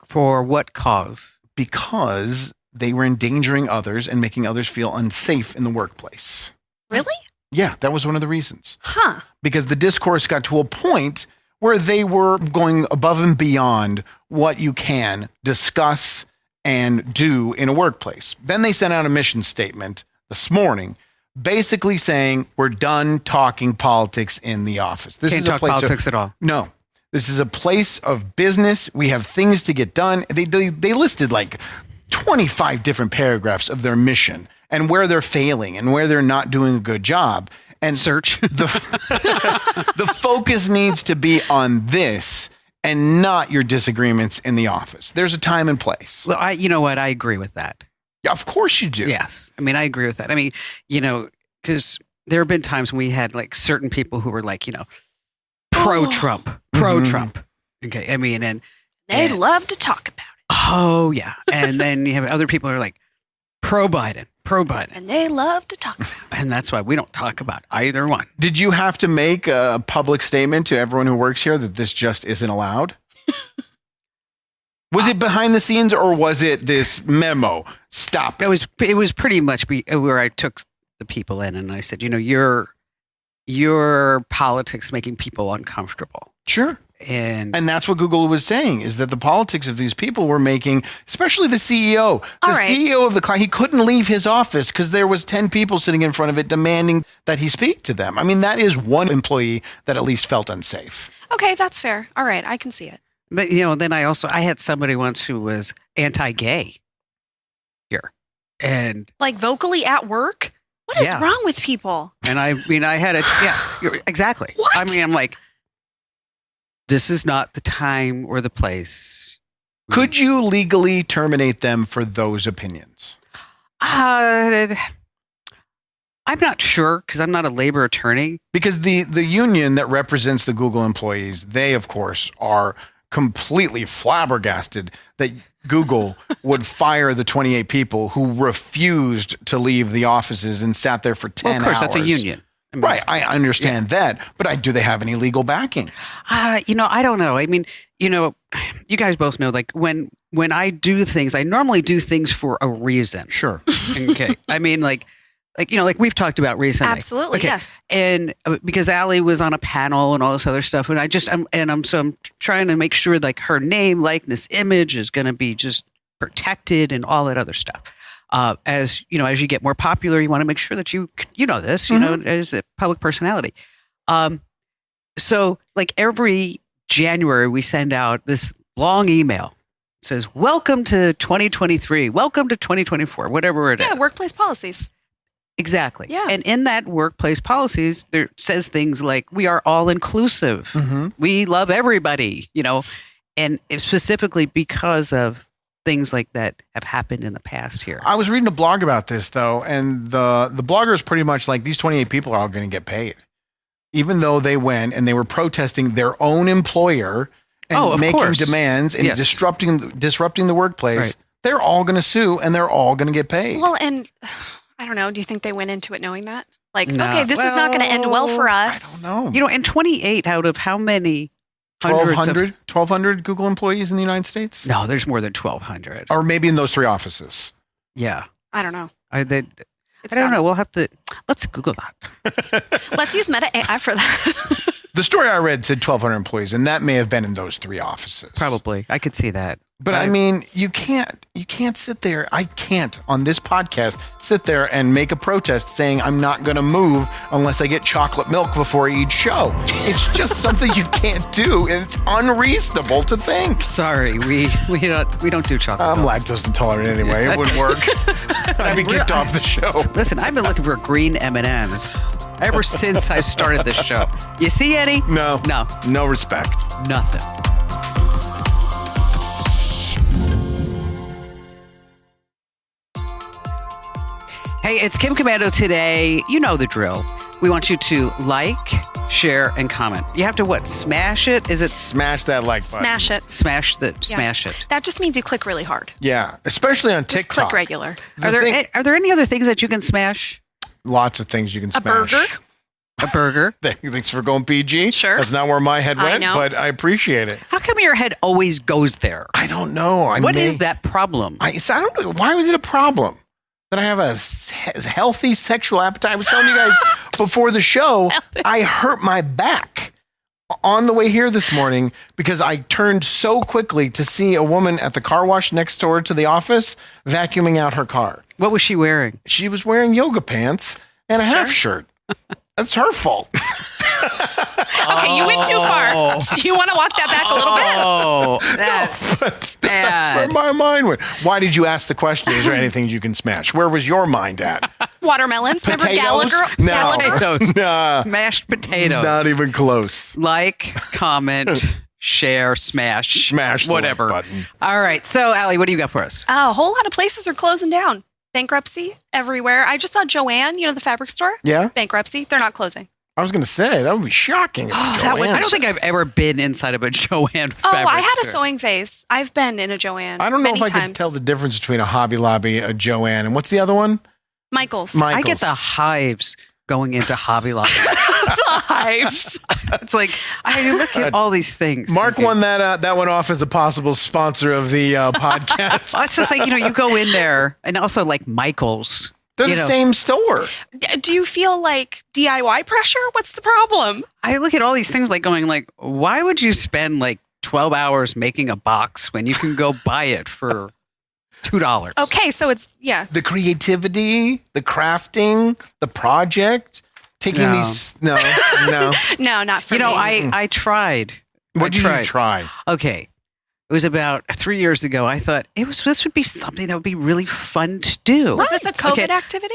Speaker 1: For what cause?
Speaker 2: because they were endangering others and making others feel unsafe in the workplace.
Speaker 3: Really?
Speaker 2: Yeah, that was one of the reasons.
Speaker 3: Huh.
Speaker 2: Because the discourse got to a point where they were going above and beyond what you can discuss and do in a workplace. Then they sent out a mission statement this morning basically saying we're done talking politics in the office. This
Speaker 1: Can't
Speaker 2: is a
Speaker 1: talk
Speaker 2: place
Speaker 1: politics at all.
Speaker 2: No. This is a place of business. We have things to get done. They listed like 25 different paragraphs of their mission and where they're failing and where they're not doing a good job. And
Speaker 1: Search.
Speaker 2: the focus needs to be on this and not your disagreements in the office. There's a time and place.
Speaker 1: Well, you know what? I agree with that.
Speaker 2: Yeah, of course you do.
Speaker 1: Yes. I mean, I agree with that. I mean, because there have been times when we had like certain people who were like, pro-Trump. Okay. I mean, and
Speaker 3: They love to talk about it.
Speaker 1: oh, yeah. And then you have other people who are like pro-Biden.
Speaker 3: And they love to talk about it.
Speaker 1: And that's why we don't talk about either one.
Speaker 2: Did you have to make a public statement to everyone who works here that this just isn't allowed? Was it behind the scenes or was it this memo? Stop it.
Speaker 1: It was pretty much where I took the people in and I said, your politics making people uncomfortable.
Speaker 2: Sure. And that's what Google was saying, is that the politics of these people were making, especially the CEO. The CEO of the client, he couldn't leave his office because there was 10 people sitting in front of it demanding that he speak to them. I mean, that is one employee that at least felt unsafe.
Speaker 3: Okay, that's fair. All right, I can see it.
Speaker 1: But, then I had somebody once who was anti-gay here. And
Speaker 3: like vocally at work? What is wrong with people?
Speaker 1: And I had exactly.
Speaker 3: What?
Speaker 1: I mean, I'm like, this is not the time or the place.
Speaker 2: Could you legally terminate them for those opinions?
Speaker 1: I'm not sure because I'm not a labor attorney.
Speaker 2: Because the union that represents the Google employees, they, of course, are completely flabbergasted that Google would fire the 28 people who refused to leave the offices and sat there for 10 hours.
Speaker 1: Of course, that's a union. I mean,
Speaker 2: right. I understand that. But do they have any legal backing?
Speaker 1: I don't know. I mean, you guys both know, like when I do things, I normally do things for a reason.
Speaker 2: Sure.
Speaker 1: Okay. I mean, like we've talked about recently.
Speaker 3: Absolutely.
Speaker 1: Okay.
Speaker 3: Yes.
Speaker 1: And because Allie was on a panel and all this other stuff. And I'm trying to make sure like her name, likeness, image is going to be just protected and all that other stuff. As you get more popular, you want to make sure that you know this, as a public personality. So like every January, we send out this long email. It says, welcome to 2023, welcome to 2024, whatever it is.
Speaker 3: Yeah, workplace policies.
Speaker 1: Exactly.
Speaker 3: Yeah.
Speaker 1: And in that workplace policies, there says things like, we are all inclusive.
Speaker 2: Mm-hmm.
Speaker 1: We love everybody, and specifically because of things like that have happened in the past here.
Speaker 2: I was reading a blog about this, though, and the blogger is pretty much like, these 28 people are all going to get paid. Even though they went and they were protesting their own employer and making demands and disrupting the workplace,
Speaker 1: right.
Speaker 2: They're all going to sue and they're all going to get paid.
Speaker 3: Well, and I don't know. Do you think they went into it knowing that? Like,
Speaker 1: No.
Speaker 3: okay, this is not going to end well for us.
Speaker 2: I don't know.
Speaker 1: And 28 out of how many?
Speaker 2: 1,200 Google employees in the United States?
Speaker 1: No, there's more than 1,200.
Speaker 2: Or maybe in those 3 offices.
Speaker 1: Yeah.
Speaker 3: I don't know.
Speaker 1: I don't know. We'll have to, let's Google that.
Speaker 3: Let's use Meta AI for that.
Speaker 2: The story I read said 1,200 employees, and that may have been in those 3 offices.
Speaker 1: Probably. I could see that.
Speaker 2: But I mean, you can't sit there. I can't on this podcast sit there and make a protest saying I'm not going to move unless I get chocolate milk before each show. It's just something you can't do, and it's unreasonable to think.
Speaker 1: Sorry, we don't do chocolate.
Speaker 2: I'm lactose intolerant anyway. It wouldn't work. I'd be kicked off the show.
Speaker 1: Listen, I've been looking for green M&Ms ever since I started this show. You see any?
Speaker 2: No. No respect.
Speaker 1: Nothing. Hey, it's Kim Commando today. You know the drill. We want you to like, share, and comment. You have to what? Smash it? Is it
Speaker 2: Smash that like button.
Speaker 3: Smash it.
Speaker 1: smash
Speaker 3: Yeah.
Speaker 1: it?
Speaker 3: That just means you click really hard.
Speaker 2: Yeah, especially on
Speaker 3: Just
Speaker 2: TikTok.
Speaker 3: click regular.
Speaker 1: Are there any other things that you can smash?
Speaker 2: Lots of things you can
Speaker 3: A
Speaker 2: smash.
Speaker 3: burger?
Speaker 1: A burger?
Speaker 2: Thanks for going PG.
Speaker 3: Sure.
Speaker 2: That's not where my head
Speaker 3: I
Speaker 2: went,
Speaker 3: know.
Speaker 2: but I appreciate it.
Speaker 1: How come your head always goes there?
Speaker 2: I don't know.
Speaker 1: What is that problem?
Speaker 2: I don't know. Why was it a problem that I have a healthy sexual appetite? I was telling you guys before the show, I hurt my back on the way here this morning because I turned so quickly to see a woman at the car wash next door to the office vacuuming out her car.
Speaker 1: What was she wearing?
Speaker 2: She was wearing yoga pants and a half shirt. That's her fault.
Speaker 3: Okay, you went too far. You want to walk that back a little bit?
Speaker 1: Oh, that's
Speaker 2: That's
Speaker 1: bad.
Speaker 2: where my mind went. Why did you ask the question? Is there anything you can smash? Where was your mind at?
Speaker 3: Watermelons. Remember
Speaker 2: Potatoes?
Speaker 3: Gallagher?
Speaker 2: No.
Speaker 3: Gallagher?
Speaker 1: Potatoes.
Speaker 2: Nah,
Speaker 1: Mashed potatoes.
Speaker 2: not even close.
Speaker 1: Like, comment, share, smash.
Speaker 2: Smash the
Speaker 1: whatever.
Speaker 2: like button.
Speaker 1: All right. So, Allie, what do you got for us?
Speaker 3: A whole lot of places are closing down. Bankruptcy everywhere. I just saw Joanne, the fabric store.
Speaker 2: Yeah,
Speaker 3: Bankruptcy. They're not closing.
Speaker 2: I was going to say that would be shocking. If
Speaker 1: I don't think I've ever been inside of a Joanne
Speaker 3: Oh,
Speaker 1: fabric
Speaker 3: I had a
Speaker 1: store.
Speaker 3: sewing phase. I've been in a Joanne.
Speaker 2: I don't know
Speaker 3: many
Speaker 2: if I
Speaker 3: times.
Speaker 2: could tell the difference between a Hobby Lobby, a Joanne, and what's the other one?
Speaker 3: Michael's.
Speaker 1: I get the hives going into Hobby Lobby.
Speaker 3: hives.
Speaker 1: It's like, I look at all these things.
Speaker 2: Mark
Speaker 1: thinking,
Speaker 2: won that one off as a possible sponsor of the podcast.
Speaker 1: It's just like, you go in there, and also like Michael's.
Speaker 2: They're
Speaker 1: You
Speaker 2: the
Speaker 1: know.
Speaker 2: same store.
Speaker 3: Do you feel like DIY pressure? What's the problem?
Speaker 1: I look at all these things like going like, why would you spend like 12 hours making a box when you can go buy it for $2?
Speaker 3: Okay, so it's
Speaker 2: The creativity, the crafting, the project, taking
Speaker 1: No.
Speaker 2: these. No.
Speaker 3: no, not for
Speaker 1: You know,
Speaker 3: me.
Speaker 1: I tried.
Speaker 2: What did
Speaker 1: tried.
Speaker 2: you try?
Speaker 1: Okay. It was about 3 years ago. I thought this would be something that would be really fun to do.
Speaker 3: Was this a COVID
Speaker 1: Okay.
Speaker 3: activity?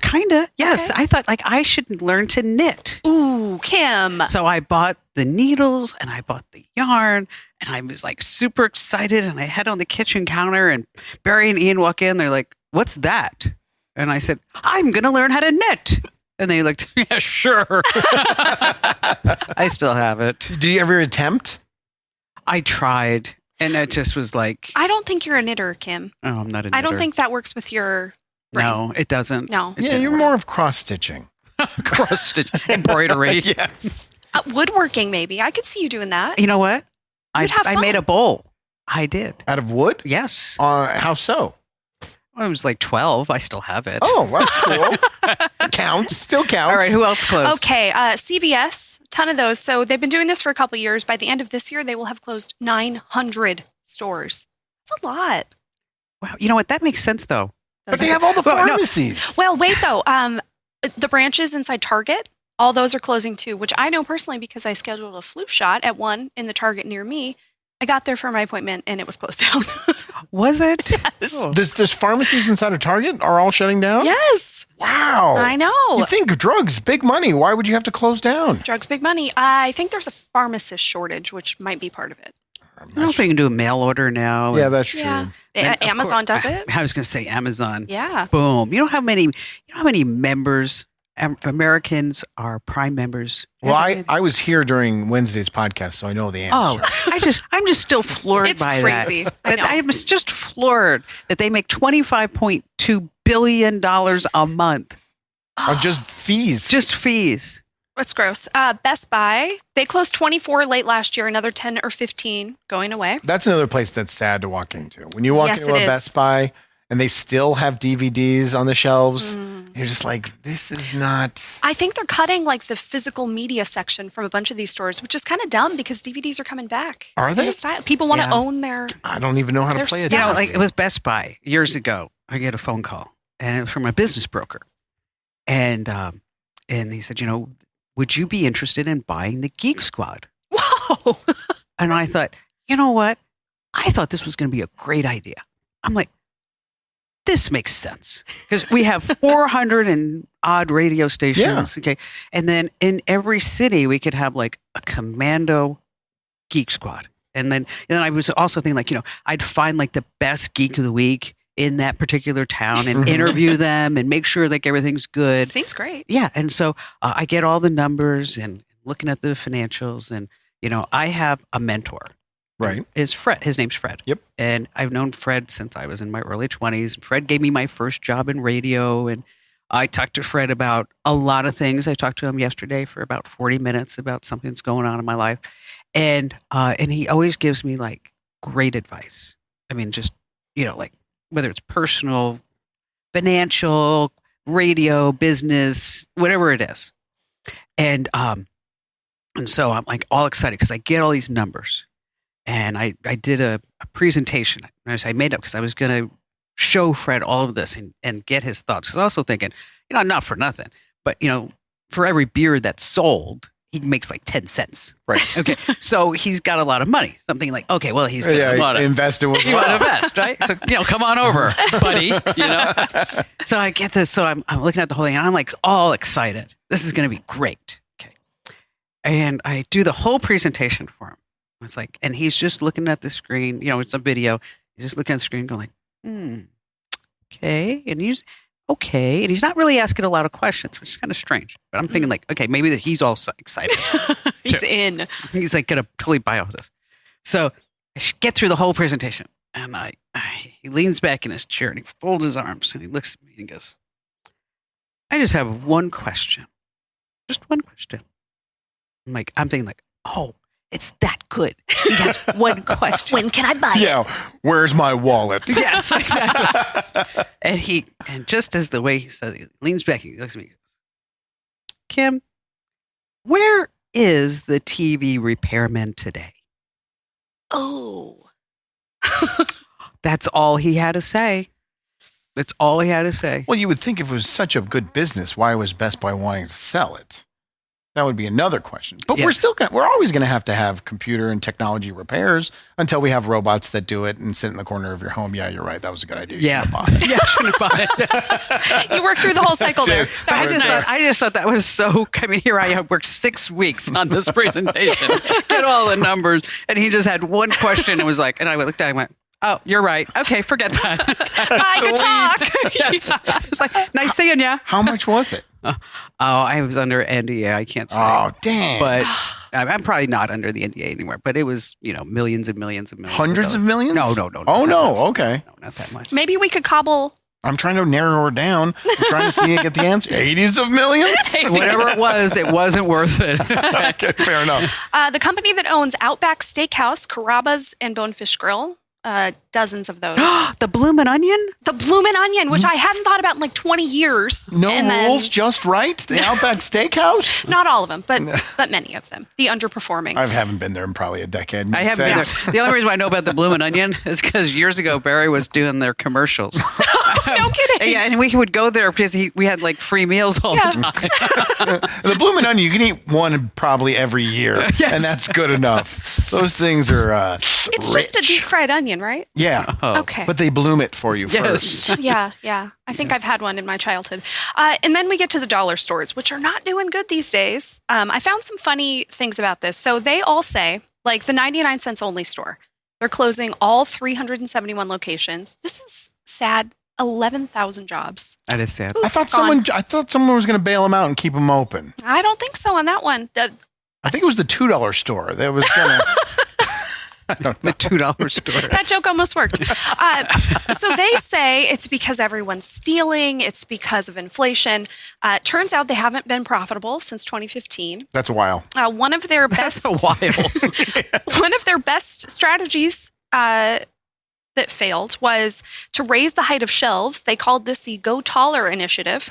Speaker 1: Kind of. Yes.
Speaker 3: Okay.
Speaker 1: I thought like I should learn to knit.
Speaker 3: Ooh, Kim.
Speaker 1: So I bought the needles and I bought the yarn and I was like super excited and I had it on the kitchen counter and Barry and Ian walk in. They're like, "What's that?" And I said, "I'm going to learn how to knit." And they looked, "Yeah, sure." I still have it.
Speaker 2: Did you ever attempt?
Speaker 1: I tried and it just was like,
Speaker 3: I don't think you're a knitter, Kim.
Speaker 1: oh, I'm not a knitter.
Speaker 3: I don't think that works with your brain.
Speaker 1: No, it doesn't.
Speaker 3: No.
Speaker 1: It
Speaker 2: Yeah,
Speaker 1: didn't
Speaker 2: you're
Speaker 1: work.
Speaker 2: more of cross stitching.
Speaker 1: cross stitch embroidery.
Speaker 2: Yes.
Speaker 3: Woodworking, maybe. I could see you doing that.
Speaker 1: You know what?
Speaker 3: You'd have
Speaker 1: I
Speaker 3: fun.
Speaker 1: made a bowl. I did.
Speaker 2: Out of wood?
Speaker 1: Yes.
Speaker 2: How so?
Speaker 1: I was like 12. I still have it.
Speaker 2: Oh, that's cool. Counts. Still counts.
Speaker 1: All right. Who else closed?
Speaker 3: Okay, CVS, ton of those. So they've been doing this for a couple of years. By the end of this year, they will have closed 900 stores. That's a lot.
Speaker 1: Wow. You know what? That makes sense though.
Speaker 2: But they have all the
Speaker 1: Well, no.
Speaker 2: pharmacies.
Speaker 3: Well, wait though. The branches inside Target, all those are closing too, which I know personally because I scheduled a flu shot at one in the Target near me. I got there for my appointment and it was closed down.
Speaker 1: Was it?
Speaker 3: Yes.
Speaker 1: Oh.
Speaker 2: There's pharmacies inside of Target are all shutting down?
Speaker 3: Yes,
Speaker 2: Wow.
Speaker 3: I know.
Speaker 2: You think drugs, big money. Why would you have to close down?
Speaker 3: Drugs, big money. I think there's a pharmacist shortage, which might be part of it.
Speaker 1: And also, you can do a mail order now.
Speaker 2: Yeah, that's true.
Speaker 3: Yeah.
Speaker 1: And of
Speaker 3: Amazon
Speaker 1: course-
Speaker 3: does it.
Speaker 1: I was going to say Amazon.
Speaker 3: Yeah.
Speaker 1: Boom. You know how many members Americans are Prime members?
Speaker 2: Well, I was here during Wednesday's podcast, so I know the answer.
Speaker 1: Oh, I'm just still floored
Speaker 3: It's
Speaker 1: by
Speaker 3: crazy.
Speaker 1: that.
Speaker 3: I know.
Speaker 1: I'm just floored that they make $25.2 billion a month.
Speaker 2: Of just fees.
Speaker 1: Just fees.
Speaker 3: That's gross. Best Buy, they closed 24 late last year, another 10 or 15 going away.
Speaker 2: That's another place that's sad to walk into. When you walk
Speaker 3: Yes,
Speaker 2: into
Speaker 3: it
Speaker 2: a
Speaker 3: is.
Speaker 2: Best Buy and they still have DVDs on the shelves, you're just like, this is not.
Speaker 3: I think they're cutting like the physical media section from a bunch of these stores, which is kind of dumb because DVDs are coming back.
Speaker 2: Are they?
Speaker 3: In style. People want to
Speaker 1: Yeah.
Speaker 3: own their.
Speaker 2: I don't even know how to
Speaker 3: They're
Speaker 2: play it.
Speaker 1: You know,
Speaker 3: stuff.
Speaker 1: like it was Best Buy years ago. I get a phone call, and it was from a business broker, and he said, would you be interested in buying the Geek Squad?
Speaker 3: Whoa.
Speaker 1: And I thought, you know what? I thought this was going to be a great idea. I'm like, this makes sense because we have 400 and odd radio stations.
Speaker 2: Yeah.
Speaker 1: Okay, and then in every city we could have like a commando Geek Squad. And then I was also thinking like, I'd find like the best geek of the week in that particular town and interview them and make sure like everything's good.
Speaker 3: Seems great.
Speaker 1: Yeah. And so I get all the numbers and looking at the financials and, I have a mentor.
Speaker 2: Right.
Speaker 1: Is Fred. His name's Fred.
Speaker 2: Yep.
Speaker 1: And I've known Fred since I was in my early 20s. Fred gave me my first job in radio and I talked to Fred about a lot of things. I talked to him yesterday for about 40 minutes about something that's going on in my life. And he always gives me like great advice. I mean, just, like whether it's personal, financial, radio, business, whatever it is. And so I'm like all excited because I get all these numbers. And I did a presentation. I made up because I was going to show Fred all of this and get his thoughts. Because I was also thinking, not for nothing, but, for every beer that's sold, he makes like 10 cents.
Speaker 2: Right.
Speaker 1: Okay. So he's got a lot of money. Something like, okay, well, he's got a lot of
Speaker 2: invested with
Speaker 1: you want to invest, right? So, come on over, buddy, So I get this. So I'm looking at the whole thing and I'm like all excited. This is going to be great. Okay. And I do the whole presentation for him. It's like, and he's just looking at the screen, it's a video. He's just looking at the screen going like, okay. And he's okay. And he's not really asking a lot of questions, which is kind of strange. But I'm thinking like, okay, maybe that he's all excited.
Speaker 3: He's in.
Speaker 1: He's like going to totally buy all this. So I get through the whole presentation and he leans back in his chair and he folds his arms and he looks at me and he goes, I just have one question. Just one question. I'm thinking like, oh, It's that good. He has one question.
Speaker 3: When can I buy it?
Speaker 2: Yeah. Where's my wallet?
Speaker 1: Yes, exactly. and just as the way he says, he leans back, he looks at me, he goes, Kim, where is the TV repairman today?
Speaker 3: Oh.
Speaker 1: That's all he had to say. That's all he had to say.
Speaker 2: Well, you would think if it was such a good business, why was Best Buy wanting to sell it? That would be another question. But
Speaker 1: Yeah.
Speaker 2: we're always going to have computer and technology repairs until we have robots that do it and sit in the corner of your home. Yeah, you're right. That was a good idea. You
Speaker 1: Yeah.
Speaker 2: should've bought it.
Speaker 1: Yeah, shouldn't have bought it.
Speaker 3: You worked through the whole cycle there.
Speaker 2: Dude,
Speaker 3: That was nice.
Speaker 1: I just thought that was so. I mean, here I have worked 6 weeks on this presentation, get all the numbers, and he just had one question and was like, and I looked at him and went, "Oh, you're right. Okay, forget that."
Speaker 3: Bye, good talk.
Speaker 1: Yes. It's like, nice seeing you.
Speaker 2: How much was it?
Speaker 1: Oh, I was under NDA. I can't say.
Speaker 2: Oh, dang.
Speaker 1: But I'm probably not under the NDA anymore. But it was, millions and millions and millions.
Speaker 2: Hundreds of millions?
Speaker 1: No.
Speaker 2: Oh, no. Okay.
Speaker 1: No, not that much.
Speaker 3: Maybe we could cobble.
Speaker 2: I'm trying to narrow her down. I'm trying to see and get the answer. 80s of millions?
Speaker 1: Whatever it wasn't worth it.
Speaker 2: Okay, fair enough.
Speaker 3: The company that owns Outback Steakhouse, Carrabba's, and Bonefish Grill, dozens of those.
Speaker 1: The Bloomin' Onion?
Speaker 3: The Bloomin' Onion, which I hadn't thought about in like 20 years.
Speaker 2: No
Speaker 3: And then-
Speaker 2: rules, just right? The Outback Steakhouse?
Speaker 3: Not all of them, but many of them. The underperforming.
Speaker 2: I haven't been there in probably a decade.
Speaker 1: I haven't been there. The only reason why I know about the Bloomin' Onion is because years ago Barry was doing their commercials.
Speaker 3: No kidding.
Speaker 1: Yeah, and we would go there because we had like free meals all
Speaker 3: Yeah.
Speaker 1: the time.
Speaker 2: The Bloomin' Onion, you can eat one probably every year,
Speaker 1: Yes.
Speaker 2: and that's good enough. Those things are
Speaker 3: It's
Speaker 2: rich.
Speaker 3: just a deep fried onion, right?
Speaker 2: Yeah.
Speaker 3: Okay.
Speaker 2: But they bloom it for you
Speaker 1: Yes.
Speaker 2: first.
Speaker 3: Yeah. I think I've had one in my childhood. And then we get to the dollar stores, which are not doing good these days. I found some funny things about this. So they all say, like the 99 cents only store, they're closing all 371 locations. This is sad. 11,000 jobs.
Speaker 1: That is sad.
Speaker 3: Oof,
Speaker 2: I thought
Speaker 3: gone.
Speaker 2: someone was going to bail them out and keep them open.
Speaker 3: I don't think so on that one.
Speaker 2: I think it was the $2 store that was going to.
Speaker 1: The $2 store.
Speaker 3: That joke almost worked. So they say it's because everyone's stealing. It's because of inflation. Turns out they haven't been profitable since 2015.
Speaker 2: That's a while.
Speaker 3: One of their best,
Speaker 1: That's a while.
Speaker 3: one of their best strategies that failed was to raise the height of shelves. They called this the Go Taller initiative.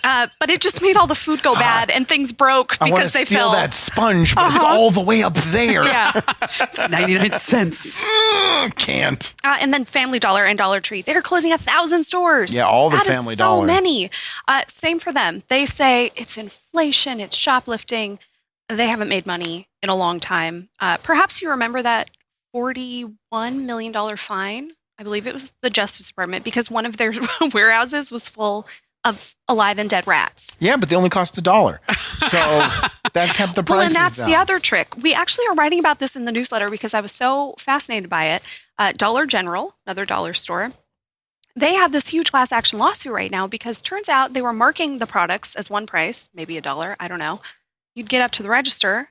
Speaker 3: But it just made all the food go bad and things broke
Speaker 2: I want
Speaker 3: because
Speaker 2: to
Speaker 3: they
Speaker 2: steal
Speaker 3: fell.
Speaker 2: that sponge, but it's all the way up there.
Speaker 3: Yeah.
Speaker 1: It's 99 cents.
Speaker 2: Can't.
Speaker 3: And then Family Dollar and Dollar Tree. They're closing 1,000 stores.
Speaker 2: Yeah, all the
Speaker 3: That is
Speaker 2: Family
Speaker 3: so
Speaker 2: Dollar.
Speaker 3: many. Same for them. They say it's inflation, it's shoplifting. They haven't made money in a long time. Perhaps you remember that $41 million fine. I believe it was the Justice Department because one of their warehouses was full of alive and dead rats.
Speaker 2: Yeah, but they only cost $1. So that kept the prices
Speaker 3: Well, and that's
Speaker 2: down.
Speaker 3: the other trick. We actually are writing about this in the newsletter because I was so fascinated by it. Dollar General, another dollar store, they have this huge class action lawsuit right now because turns out they were marking the products as one price, maybe $1, I don't know. You'd get up to the register,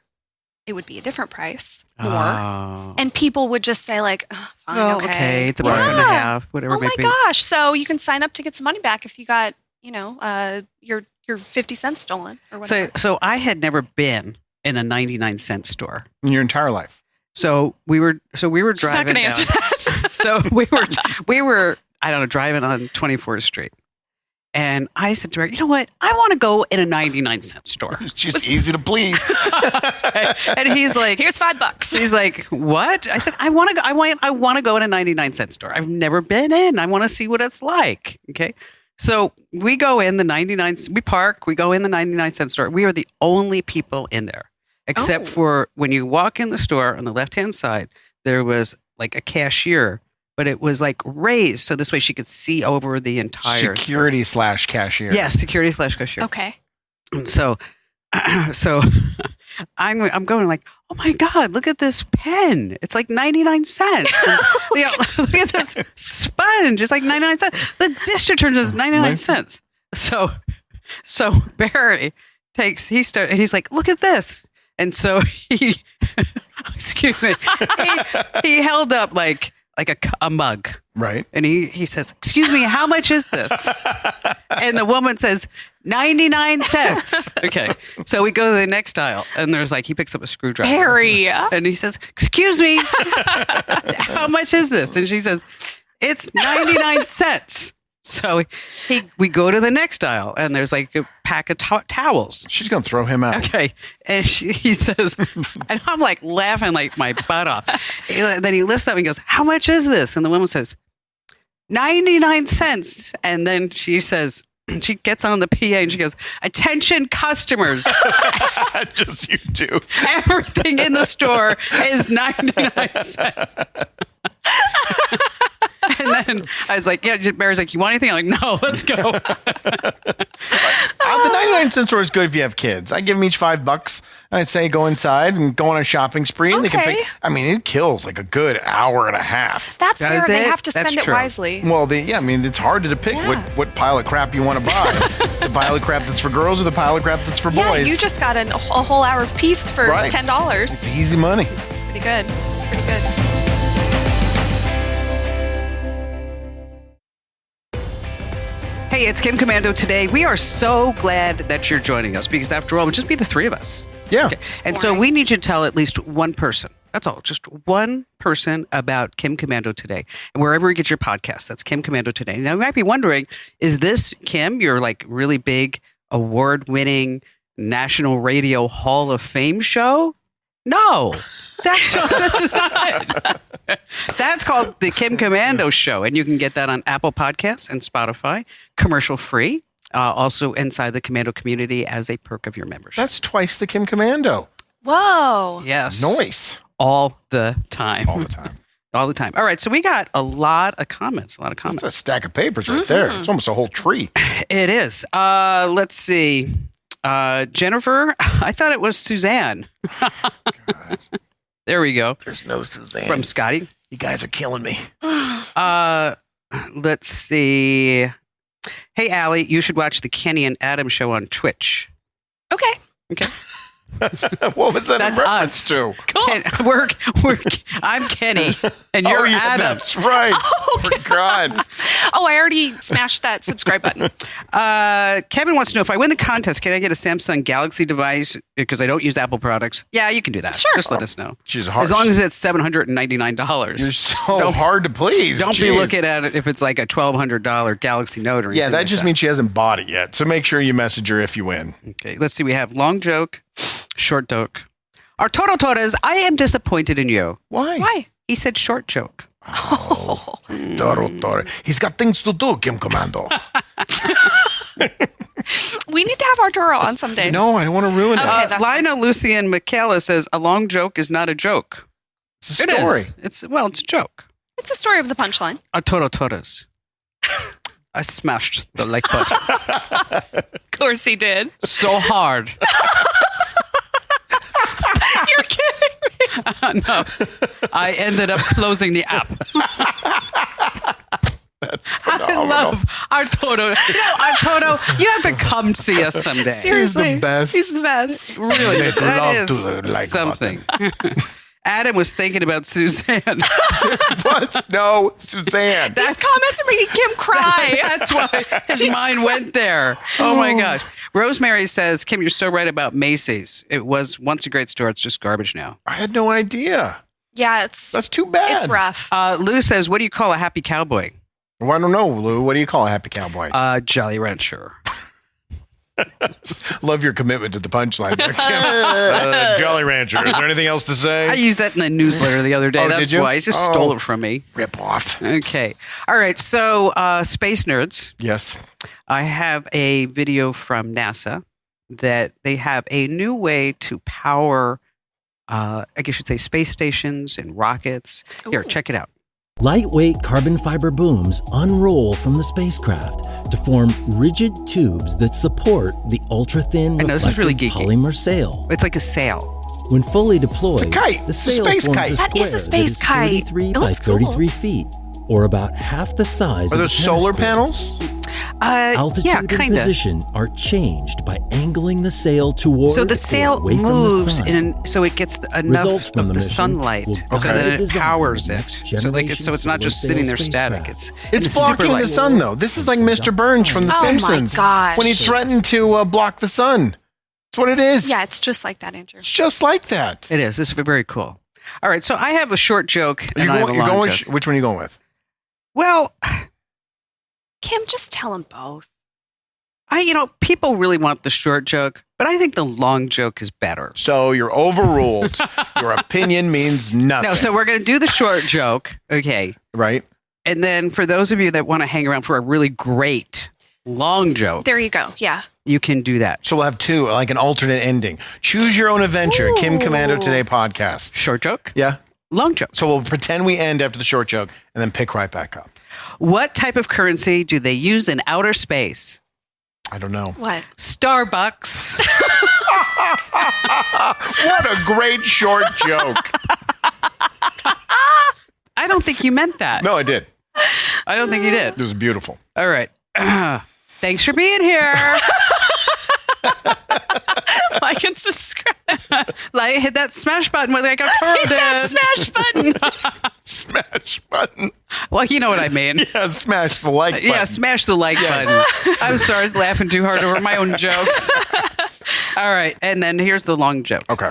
Speaker 3: it would be a different price, more.
Speaker 1: Oh.
Speaker 3: And people would just say like, oh, fine,
Speaker 1: Well,
Speaker 3: okay.
Speaker 1: it's a buck and a half, whatever
Speaker 3: Oh
Speaker 1: it may
Speaker 3: my
Speaker 1: be.
Speaker 3: gosh. So you can sign up to get some money back if you got, your 50 cents stolen or whatever.
Speaker 1: So I had never been in a 99-cent store.
Speaker 2: In your entire life.
Speaker 1: So we were
Speaker 3: She's not
Speaker 1: driving
Speaker 3: going to answer
Speaker 1: down.
Speaker 3: that.
Speaker 1: So we were I don't know, driving on 24th Street. And I said to her, you know what? I want to go in a 99-cent store.
Speaker 2: It's just easy to please.
Speaker 1: And he's like,
Speaker 3: Here's $5.
Speaker 1: he's like, what? I said, I want to go in a 99-cent store. I've never been in. I want to see what it's like. Okay. So we go in we park, we go in the 99-cent store. We are the only people in there, except for when you walk in the store on the left-hand side, there was like a cashier, but it was like raised. So this way she could see over the entire
Speaker 2: Security / cashier.
Speaker 1: Yes, security / cashier.
Speaker 3: Okay.
Speaker 1: And so I'm going like, oh my God, look at this pen. It's like 99 cents. Look at this sponge. It's like 99 cents. The dish detergent is 99 cents. So Barry and he's like, look at this. And so he held up like a mug.
Speaker 2: Right.
Speaker 1: And he says, "Excuse me, how much is this?" And the woman says, 99 cents. Okay. So we go to the next aisle, and there's he picks up a screwdriver.
Speaker 3: Harry.
Speaker 1: And he says, "Excuse me, how much is this?" And she says, "It's 99 cents." So we go to the next aisle, and there's a pack of towels.
Speaker 2: She's going to throw him out.
Speaker 1: Okay. And he says, and I'm laughing my butt off. Then he lifts up and goes, "How much is this?" And the woman says, 99 cents. And then she says, she gets on the PA and she goes, "Attention customers."
Speaker 2: Just you two.
Speaker 1: Everything in the store is 99 cents. And then I was like, yeah, Barry's like, "You want anything?" I'm like, "No, let's go."
Speaker 2: The 99-cent store is good if you have kids. I give them each $5. And I'd say go inside and go on a shopping spree. And they can pick. I mean, it kills a good hour and a half.
Speaker 3: That's fair. They have to
Speaker 1: That's
Speaker 3: spend it
Speaker 1: true.
Speaker 3: wisely.
Speaker 2: Well, it's hard to pick what pile of crap you want to buy. The pile of crap that's for girls or the pile of crap that's for
Speaker 3: Yeah,
Speaker 2: boys.
Speaker 3: you just got a whole hour of peace for $10.
Speaker 2: It's easy money.
Speaker 3: It's pretty good. It's pretty good.
Speaker 1: Hey, it's Kim Commando today. We are so glad that you're joining us because after all, it would just be the three of us.
Speaker 2: Yeah.
Speaker 1: Okay. And so we need you to tell at least one person. That's all. Just one person about Kim Commando today. And wherever you get your podcast, that's Kim Commando today. Now, you might be wondering, is this Kim, your really big award-winning National Radio Hall of Fame show? No. That's not it. That's called the Kim Commando Show. And you can get that on Apple Podcasts and Spotify, commercial free. Also inside the Commando community as a perk of your membership.
Speaker 2: That's twice the Kim Commando.
Speaker 3: Whoa.
Speaker 1: Yes.
Speaker 2: Nice.
Speaker 1: All the time.
Speaker 2: All the time.
Speaker 1: All the time. All right. So we got a lot of comments.
Speaker 2: That's a stack of papers right there. It's almost a whole tree.
Speaker 1: It is. Let's see. Jennifer, I thought it was Suzanne. There we go.
Speaker 2: There's no Suzanne.
Speaker 1: From Scotty.
Speaker 2: You guys are killing me.
Speaker 1: Let's see. Hey, Allie, you should watch the Kenny and Adam show on Twitch.
Speaker 3: Okay.
Speaker 1: Okay.
Speaker 2: What was that
Speaker 1: That's
Speaker 2: in reference
Speaker 1: us.
Speaker 2: to?
Speaker 1: Cool. I'm Kenny, and you're Adam.
Speaker 2: That's right.
Speaker 3: Oh, okay.
Speaker 2: Forgot.
Speaker 3: Oh, I already smashed that subscribe button.
Speaker 1: Kevin wants to know, if I win the contest, can I get a Samsung Galaxy device because I don't use Apple products? Yeah, you can do that.
Speaker 3: Sure.
Speaker 1: Just let us know.
Speaker 2: She's harsh.
Speaker 1: As long as it's $799.
Speaker 2: You're so hard to please.
Speaker 1: Don't be
Speaker 2: Jeez.
Speaker 1: looking at it if it's like a $1,200 Galaxy Note or anything.
Speaker 2: Yeah, that
Speaker 1: like
Speaker 2: just means she hasn't bought it yet. So make sure you message her if you win.
Speaker 1: Okay, let's see. We have long joke, short joke. Arturo Torres, I am disappointed in you.
Speaker 2: Why?
Speaker 3: Why?
Speaker 1: He said short joke.
Speaker 2: Toro. He's got things to do, Kim Commando.
Speaker 3: We need to have Arturo on someday.
Speaker 2: No, I don't want to ruin
Speaker 3: Okay,
Speaker 2: it.
Speaker 3: that's
Speaker 1: Lionel Lucian Michaela says, a long joke is not a joke.
Speaker 2: It's a story.
Speaker 1: It's a joke.
Speaker 3: It's a story of the punchline.
Speaker 1: Arturo Torres. I smashed the like button
Speaker 3: Of course he did.
Speaker 1: so hard.
Speaker 3: You're kidding me.
Speaker 1: No, I ended up closing the app. I love Arturo. Arturo, you have to come see us someday.
Speaker 3: Seriously.
Speaker 2: He's the best.
Speaker 3: He's the best.
Speaker 1: Really,
Speaker 2: Make
Speaker 1: that
Speaker 2: love
Speaker 1: is
Speaker 2: to the like
Speaker 1: something. Adam was thinking about Suzanne.
Speaker 2: What? No, Suzanne.
Speaker 3: These comments are making Kim cry.
Speaker 1: That's why his mind went there. Oh my gosh. Rosemary says, Kim, you're so right about Macy's. It was once a great store. It's just garbage now.
Speaker 2: I had no idea.
Speaker 3: Yeah,
Speaker 2: That's too bad.
Speaker 3: it's rough.
Speaker 1: Lou says, what do you call a happy cowboy?
Speaker 2: Well, I don't know, Lou. What do you call a happy cowboy?
Speaker 1: Jolly Rancher.
Speaker 2: Love your commitment to the punchline there, Kim. Jolly Rancher. Is there anything else to say?
Speaker 1: I used that in the newsletter the other day.
Speaker 2: Oh,
Speaker 1: That's
Speaker 2: did you?
Speaker 1: why. He just stole it from me.
Speaker 2: Rip off.
Speaker 1: Okay. All right. So, Space Nerds,
Speaker 2: Yes.
Speaker 1: I have a video from NASA that they have a new way to power, I guess you should say, space stations and rockets. Here, check it out.
Speaker 5: Lightweight carbon fiber booms unroll from the spacecraft to form rigid tubes that support the ultra-thin
Speaker 1: I know, this is
Speaker 5: reflective
Speaker 1: really geeky.
Speaker 5: polymer sail.
Speaker 1: It's like a sail.
Speaker 5: When fully deployed,
Speaker 2: It's a kite.
Speaker 5: the
Speaker 2: It's a
Speaker 5: sail
Speaker 2: space
Speaker 5: forms
Speaker 2: kite.
Speaker 5: a
Speaker 3: That is
Speaker 5: square
Speaker 3: a space
Speaker 5: that is
Speaker 3: kite.
Speaker 5: 33
Speaker 3: It
Speaker 5: by
Speaker 3: looks cool.
Speaker 5: 33 feet, or about half the size
Speaker 2: Are
Speaker 5: of
Speaker 2: there
Speaker 5: a
Speaker 2: solar
Speaker 5: tennis court.
Speaker 2: panels?
Speaker 5: Altitude and
Speaker 1: kind of.
Speaker 5: position are changed by angling the sail toward
Speaker 1: So the
Speaker 5: or
Speaker 1: sail
Speaker 5: away from the
Speaker 1: moves
Speaker 5: sun.
Speaker 1: so it gets enough
Speaker 5: Results from
Speaker 1: of
Speaker 5: the
Speaker 1: the
Speaker 5: mission
Speaker 1: sunlight,
Speaker 5: will
Speaker 1: so
Speaker 5: guide
Speaker 1: that
Speaker 5: the
Speaker 1: it
Speaker 5: design
Speaker 1: powers
Speaker 5: of
Speaker 1: it.
Speaker 5: next
Speaker 1: So it's not
Speaker 5: generation
Speaker 1: just
Speaker 5: solar
Speaker 1: sitting there
Speaker 5: sail
Speaker 1: static.
Speaker 5: spacecraft.
Speaker 2: It's
Speaker 1: super
Speaker 2: blocking
Speaker 1: light.
Speaker 2: the sun, though. This is like Mr. Burns from The
Speaker 3: Oh, my
Speaker 2: Simpsons.
Speaker 3: gosh.
Speaker 2: When he threatened to block the sun. That's what it is.
Speaker 3: Yeah, it's just like that, Andrew.
Speaker 2: It's just like that.
Speaker 1: It is. It's very cool. All right, so I have a short joke and I have a
Speaker 2: You're
Speaker 1: long
Speaker 2: going,
Speaker 1: joke.
Speaker 2: which one are you going with?
Speaker 1: Well,
Speaker 3: Kim, just tell them both.
Speaker 1: people really want the short joke, but I think the long joke is better.
Speaker 2: So you're overruled. Your opinion means nothing.
Speaker 1: No, so we're going to do the short joke, okay?
Speaker 2: Right?
Speaker 1: And then for those of you that want to hang around for a really great long joke,
Speaker 3: There you go. Yeah.
Speaker 1: you can do that.
Speaker 2: So we'll have two, like an alternate ending. Choose your own adventure. Kim
Speaker 3: Ooh.
Speaker 2: Commando Today podcast.
Speaker 1: Short joke,
Speaker 2: Yeah.
Speaker 1: long joke.
Speaker 2: So we'll pretend we end after the short joke and then pick right back up.
Speaker 1: What type of currency do they use in outer space?
Speaker 2: I don't know.
Speaker 3: What?
Speaker 1: Starbucks.
Speaker 2: What a great short joke.
Speaker 1: I don't think you meant that.
Speaker 2: No, I did.
Speaker 1: I don't think you did.
Speaker 2: It was beautiful.
Speaker 1: All right. Thanks for being here.
Speaker 3: Like and subscribe.
Speaker 1: Like, hit that smash button like a Toro
Speaker 3: That
Speaker 1: did.
Speaker 3: smash button.
Speaker 2: Smash button.
Speaker 1: Well, you know what I mean.
Speaker 2: Yeah, smash the like button.
Speaker 1: Yeah, smash the like button. I'm sorry, I was laughing too hard over my own jokes. All right, and then here's the long joke.
Speaker 2: Okay.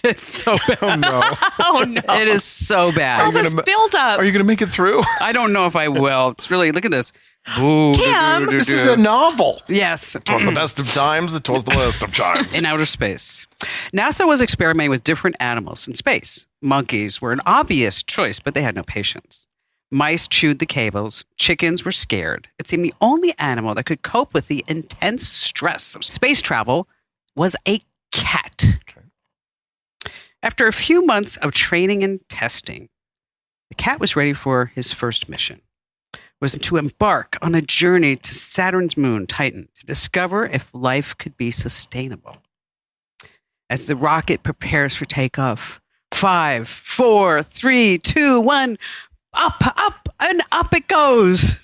Speaker 1: It's so bad.
Speaker 2: Oh, no.
Speaker 3: Oh, no.
Speaker 1: It is so
Speaker 3: All
Speaker 1: bad.
Speaker 2: gonna
Speaker 3: this
Speaker 2: ma-
Speaker 3: build up.
Speaker 2: Are you going to make it through?
Speaker 1: I don't know if I will. It's really, look at this. Ooh,
Speaker 3: Kim,
Speaker 2: This is a novel.
Speaker 1: Yes.
Speaker 2: It was the best of times. It was the worst of times.
Speaker 1: In outer space. NASA was experimenting with different animals in space. Monkeys were an obvious choice, but they had no patience. Mice chewed the cables. Chickens were scared. It seemed the only animal that could cope with the intense stress of space travel was a cat.
Speaker 2: Okay.
Speaker 1: After a few months of training and testing, the cat was ready for his first mission. Was to embark on a journey to Saturn's moon, Titan, to discover if life could be sustainable. As the rocket prepares for takeoff, 5, 4, 3, 2, 1, up, and up it goes.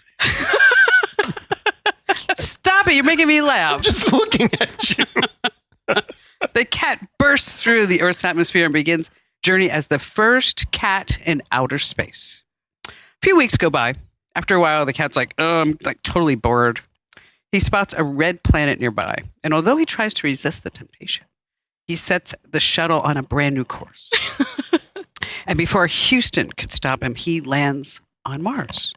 Speaker 1: Stop it, you're making me
Speaker 2: I'm
Speaker 1: laugh.
Speaker 2: just looking at you.
Speaker 1: The cat bursts through the Earth's atmosphere and begins journey as the first cat in outer space. A few weeks go by. After a while, the cat's like, I'm like totally bored. He spots a red planet nearby. And although he tries to resist the temptation, he sets the shuttle on a brand new course. And before Houston could stop him, he lands on Mars.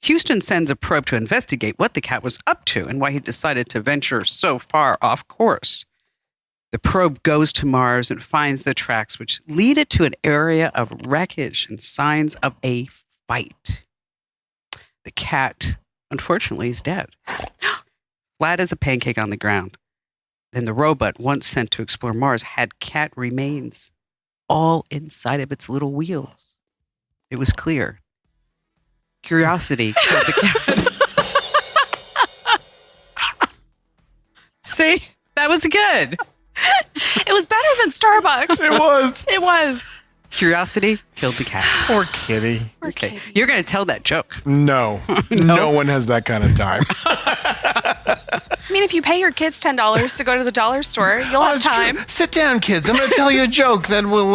Speaker 1: Houston sends a probe to investigate what the cat was up to and why he decided to venture so far off course. The probe goes to Mars and finds the tracks which lead it to an area of wreckage and signs of a fight. The cat, unfortunately, is dead. Flat as a pancake on the ground. Then the robot, once sent to explore Mars, had cat remains all inside of its little wheels. It was clear. Curiosity killed the cat. See? That was good.
Speaker 3: It was better than Starbucks.
Speaker 2: It was.
Speaker 3: It was.
Speaker 1: Curiosity killed the cat.
Speaker 2: Poor kitty.
Speaker 1: Okay. You're going to tell that joke.
Speaker 2: No. No one has that kind of time.
Speaker 3: I mean, if you pay your kids $10 to go to the dollar store, you'll have
Speaker 2: That's true.
Speaker 3: time.
Speaker 2: Sit down, kids. I'm going to tell you a joke that will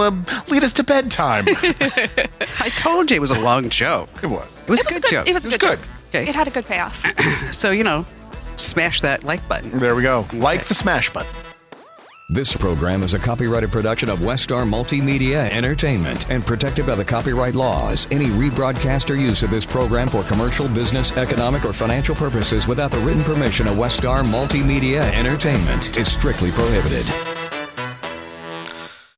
Speaker 2: lead us to bedtime.
Speaker 1: I told you it was a long joke.
Speaker 2: It was.
Speaker 1: It was a good joke.
Speaker 3: It was a good joke.
Speaker 1: Okay.
Speaker 3: It had a good payoff.
Speaker 1: So, smash that like button.
Speaker 2: There we go. Like the smash button.
Speaker 6: This program is a copyrighted production of Westar Multimedia Entertainment and protected by the copyright laws. Any rebroadcast or use of this program for commercial, business, economic, or financial purposes without the written permission of Westar Multimedia Entertainment is strictly prohibited.